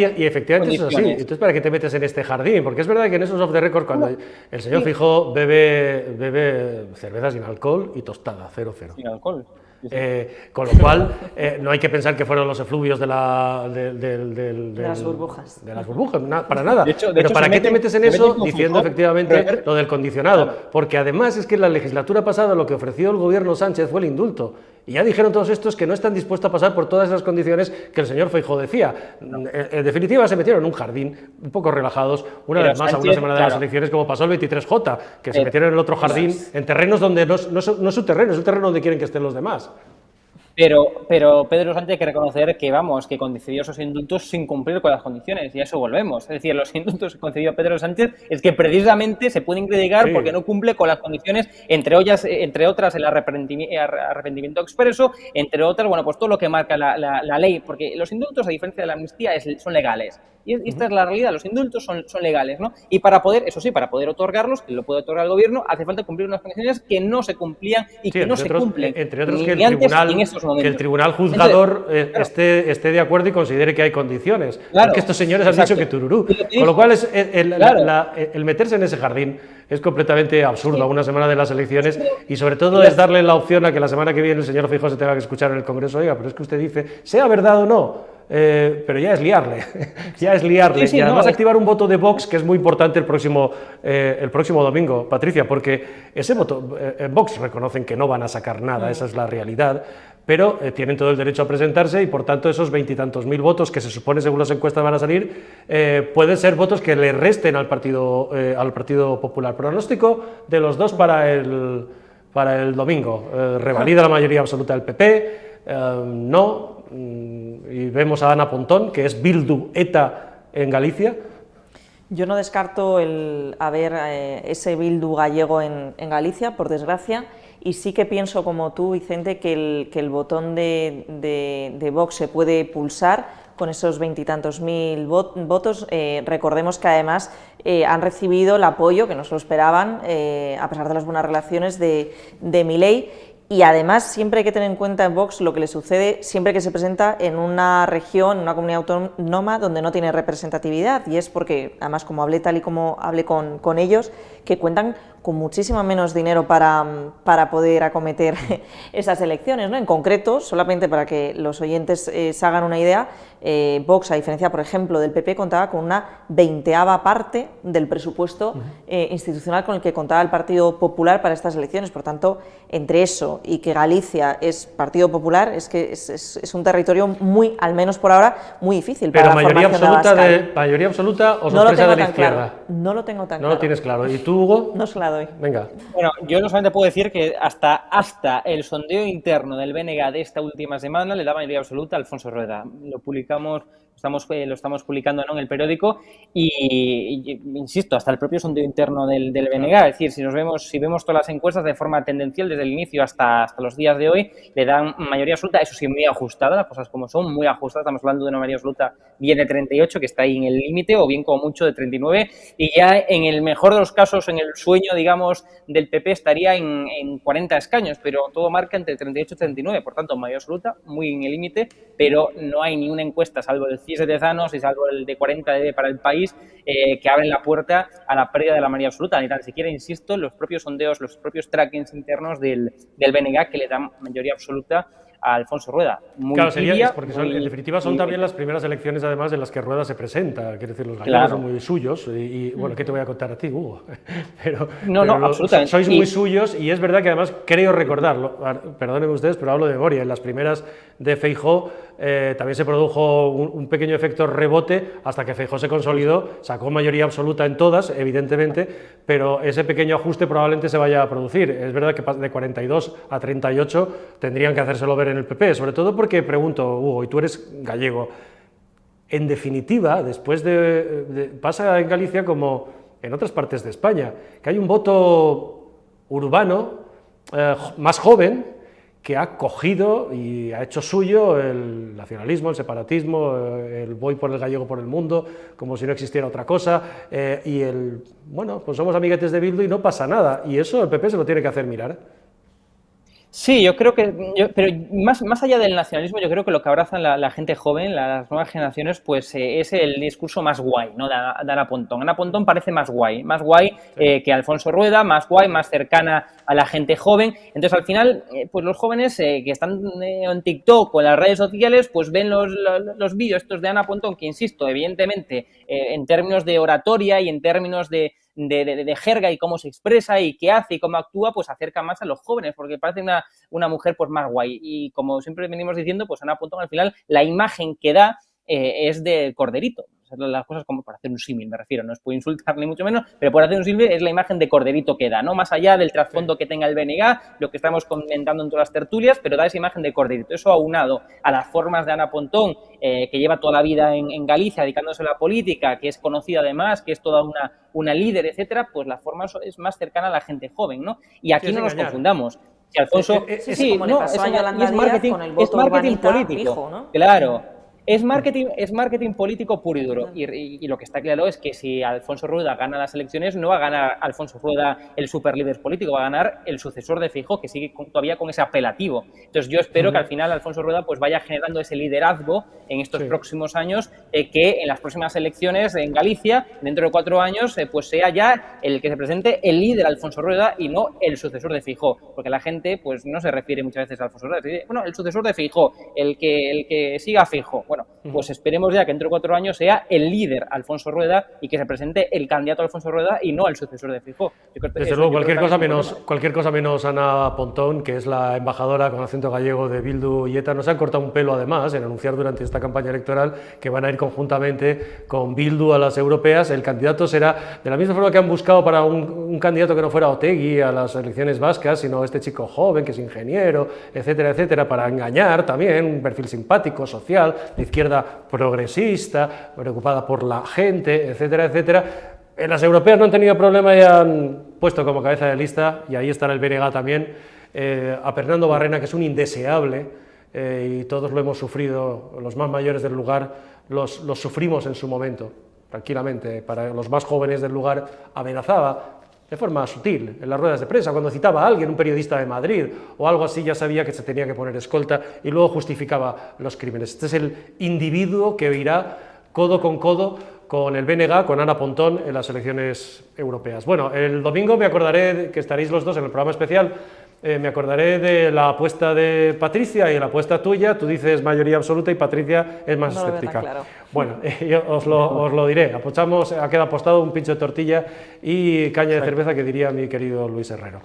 eso es así. Entonces, ¿para qué te metes en este jardín? Porque es verdad que en esos off the record, cuando el señor Feijóo bebe cerveza sin alcohol y tostada, 0-0. Sin alcohol. Con lo cual, no hay que pensar que fueron los efluvios de las burbujas. De las burbujas, para nada. Pero ¿para qué te metes en eso diciendo efectivamente lo del condicionado? Claro. Porque además es que en la legislatura pasada lo que ofreció el gobierno Sánchez fue el indulto. Y ya dijeron todos estos que no están dispuestos a pasar por todas esas condiciones que el señor Feijóo decía. No. En definitiva, se metieron en un jardín, un poco relajados, una vez más, a una semana de las elecciones, como pasó el 23J, que se metieron en el otro jardín, en terrenos donde no es su terreno, es el terreno donde quieren que estén los demás. Pero Pedro Sánchez hay que reconocer que, que concedió esos indultos sin cumplir con las condiciones, y a eso volvemos. Es decir, los indultos que concedió Pedro Sánchez es que precisamente se pueden criticar porque no cumple con las condiciones, entre otras el arrepentimiento expreso, entre otras, bueno, pues todo lo que marca la ley, porque los indultos, a diferencia de la amnistía, son legales. Y esta es la realidad, los indultos son legales, ¿no? Y para poder, eso sí, para poder otorgarlos, que lo puede otorgar el gobierno, hace falta cumplir unas condiciones que no se cumplían y que no se cumplen. Entre otros, que el tribunal juzgador esté de acuerdo y considere que hay condiciones. Claro, porque estos señores han dicho que tururú. Con lo cual, el meterse en ese jardín es completamente absurdo a una semana de las elecciones y sobre todo es darle la opción a que la semana que viene el señor Feijóo se tenga que escuchar en el Congreso, oiga, pero es que usted dice, sea verdad o no, pero ya es liarle, y además activar un voto de Vox que es muy importante el próximo domingo, Patricia, porque ese voto, Vox reconocen que no van a sacar nada, esa es la realidad, pero tienen todo el derecho a presentarse y por tanto esos 20 y tantos mil votos que se supone según las encuestas van a salir, pueden ser votos que le resten al Partido Popular. Pronóstico de los dos para el domingo, revalida la mayoría absoluta del PP, no. Y vemos a Ana Pontón, que es Bildu ETA en Galicia. Yo no descarto ese Bildu gallego en Galicia, por desgracia, y sí que pienso como tú, Vicente, que el botón de Vox se puede pulsar con esos 20 y tantos mil votos. Recordemos que además han recibido el apoyo, que no se lo esperaban, a pesar de las buenas relaciones de Milei. Y además siempre hay que tener en cuenta en Vox lo que le sucede siempre que se presenta en una región, en una comunidad autónoma donde no tiene representatividad, y es porque, además, como hablé tal y como hablé con ellos, que cuentan con muchísimo menos dinero para poder acometer esas elecciones, ¿no? En concreto, solamente para que los oyentes se hagan una idea, Vox, a diferencia, por ejemplo, del PP, contaba con una 20ª parte del presupuesto institucional con el que contaba el Partido Popular para estas elecciones. Por tanto, entre eso y que Galicia es Partido Popular, es que es un territorio muy, al menos por ahora, muy difícil para la formación de mayoría absoluta o sorpresa de la izquierda. Claro. No lo tengo tan claro. No lo tienes claro. ¿Y tú, Hugo? No se la doy. Venga. Bueno, yo solamente puedo decir que hasta el sondeo interno del BNG de esta última semana le da mayoría absoluta a Alfonso Rueda. Lo estamos publicando, ¿no?, en el periódico y insisto, hasta el propio sondeo interno del BNG, es decir, si vemos todas las encuestas de forma tendencial desde el inicio hasta los días de hoy, le dan mayoría absoluta, eso sí, muy ajustada, las cosas como son, muy ajustadas. Estamos hablando de una mayoría absoluta bien de 38, que está ahí en el límite, o bien como mucho de 39, y ya en el mejor de los casos, en el sueño, digamos, del PP estaría en 40 escaños, pero todo marca entre 38 y 39, por tanto, mayoría absoluta, muy en el límite, pero no hay ni una encuesta, salvo el CIS de Tezanos y salvo el de 40 para El País, que abren la puerta a la pérdida de la mayoría absoluta, ni tan siquiera, insisto, los propios sondeos, los propios trackings internos del BNG que le dan mayoría absoluta a Alfonso Rueda. Muy claro, sería, porque en definitiva son también las primeras elecciones, además, en las que Rueda se presenta. Quiero decir, los gallegos son muy suyos y bueno, ¿qué te voy a contar a ti, Hugo? pero absolutamente. Sois muy suyos, y es verdad que además creo recordarlo, perdónenme ustedes, pero hablo de memoria, en las primeras de Feijóo también se produjo un pequeño efecto rebote hasta que Feijóo se consolidó, sacó mayoría absoluta en todas, evidentemente, pero ese pequeño ajuste probablemente se vaya a producir. Es verdad que de 42 a 38 tendrían que hacérselo ver en el PP, sobre todo porque, pregunto, Hugo, y tú eres gallego, en definitiva, después pasa en Galicia como en otras partes de España, que hay un voto urbano más joven que ha cogido y ha hecho suyo el nacionalismo, el separatismo, el voy por el gallego por el mundo, como si no existiera otra cosa, y bueno, pues somos amiguetes de Bildu y no pasa nada, y eso el PP se lo tiene que hacer mirar. Sí, yo creo que, pero más allá del nacionalismo, yo creo que lo que abrazan la gente joven, las nuevas generaciones, pues es el discurso más guay, ¿no?, de Ana Pontón. Ana Pontón parece más guay sí, que Alfonso Rueda, más guay, más cercana a la gente joven. Entonces, al final, pues los jóvenes que están en TikTok o en las redes sociales, pues ven los vídeos estos de Ana Pontón, que, insisto, evidentemente, en términos de oratoria y en términos de jerga y cómo se expresa y qué hace y cómo actúa, pues acerca más a los jóvenes, porque parece una mujer pues más guay. Y como siempre venimos diciendo, pues Ana Pontón, al final, la imagen que da es de corderito. Las cosas como para hacer un símil, me refiero, no os puedo insultar ni mucho menos, pero por hacer un símil es la imagen de corderito que da, ¿no? Más allá del trasfondo que tenga el BNG, lo que estamos comentando en todas las tertulias, pero da esa imagen de corderito. Eso aunado a las formas de Ana Pontón, que lleva toda la vida en Galicia dedicándose a la política, que es conocida además, que es toda una líder, etcétera, pues la forma es más cercana a la gente joven, ¿no? Y aquí no nos confundamos. Si Alfonso, es marketing político, fijo, ¿no? Claro. Es marketing político puro y duro. Y lo que está claro es que si Alfonso Rueda gana las elecciones, no va a ganar Alfonso Rueda el superlíder político, va a ganar el sucesor de Feijóo, que sigue todavía con ese apelativo. Entonces yo espero que al final Alfonso Rueda pues vaya generando ese liderazgo en estos próximos años, que en las próximas elecciones en Galicia, dentro de 4 años, pues sea ya el que se presente el líder Alfonso Rueda y no el sucesor de Feijóo, porque la gente pues no se refiere muchas veces a Alfonso Rueda, se dice, bueno, el sucesor de Feijóo, el que siga a Feijóo. Bueno, pues esperemos ya que dentro de 4 años sea el líder Alfonso Rueda y que se presente el candidato Alfonso Rueda y no el sucesor de Feijóo. Desde luego, cualquier cosa menos Ana Pontón, que es la embajadora con acento gallego de Bildu y ETA. Nos han cortado un pelo, además, en anunciar durante esta campaña electoral que van a ir conjuntamente con Bildu a las europeas. El candidato será, de la misma forma que han buscado para un candidato que no fuera Otegi a las elecciones vascas, sino este chico joven que es ingeniero, etcétera, etcétera, para engañar también, un perfil simpático, social, de izquierda progresista, preocupada por la gente, etcétera, etcétera. En las europeas no han tenido problema y han puesto como cabeza de lista, y ahí estará el BNG también, a Fernando Barrena, que es un indeseable, y todos lo hemos sufrido, los más mayores del lugar los sufrimos en su momento, tranquilamente. Para los más jóvenes del lugar amenazaba de forma sutil, en las ruedas de prensa, cuando citaba a alguien, un periodista de Madrid o algo así, ya sabía que se tenía que poner escolta y luego justificaba los crímenes. Este es el individuo que irá codo con el BNG, con Ana Pontón, en las elecciones europeas. Bueno, el domingo me acordaré que estaréis los dos en el programa especial. Me acordaré de la apuesta de Patricia y la apuesta tuya. Tú dices mayoría absoluta y Patricia es más escéptica. Claro. Bueno, yo os lo diré. Apostamos, ha quedado apostado un pincho de tortilla y caña de cerveza, que diría mi querido Luis Herrero.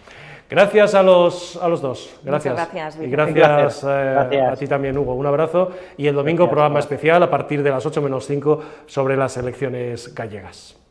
Gracias a los dos. Gracias. Muchas gracias, y gracias, a ti también, Hugo. Un abrazo. Y el domingo programa especial a partir de las 8 menos 5 sobre las elecciones gallegas.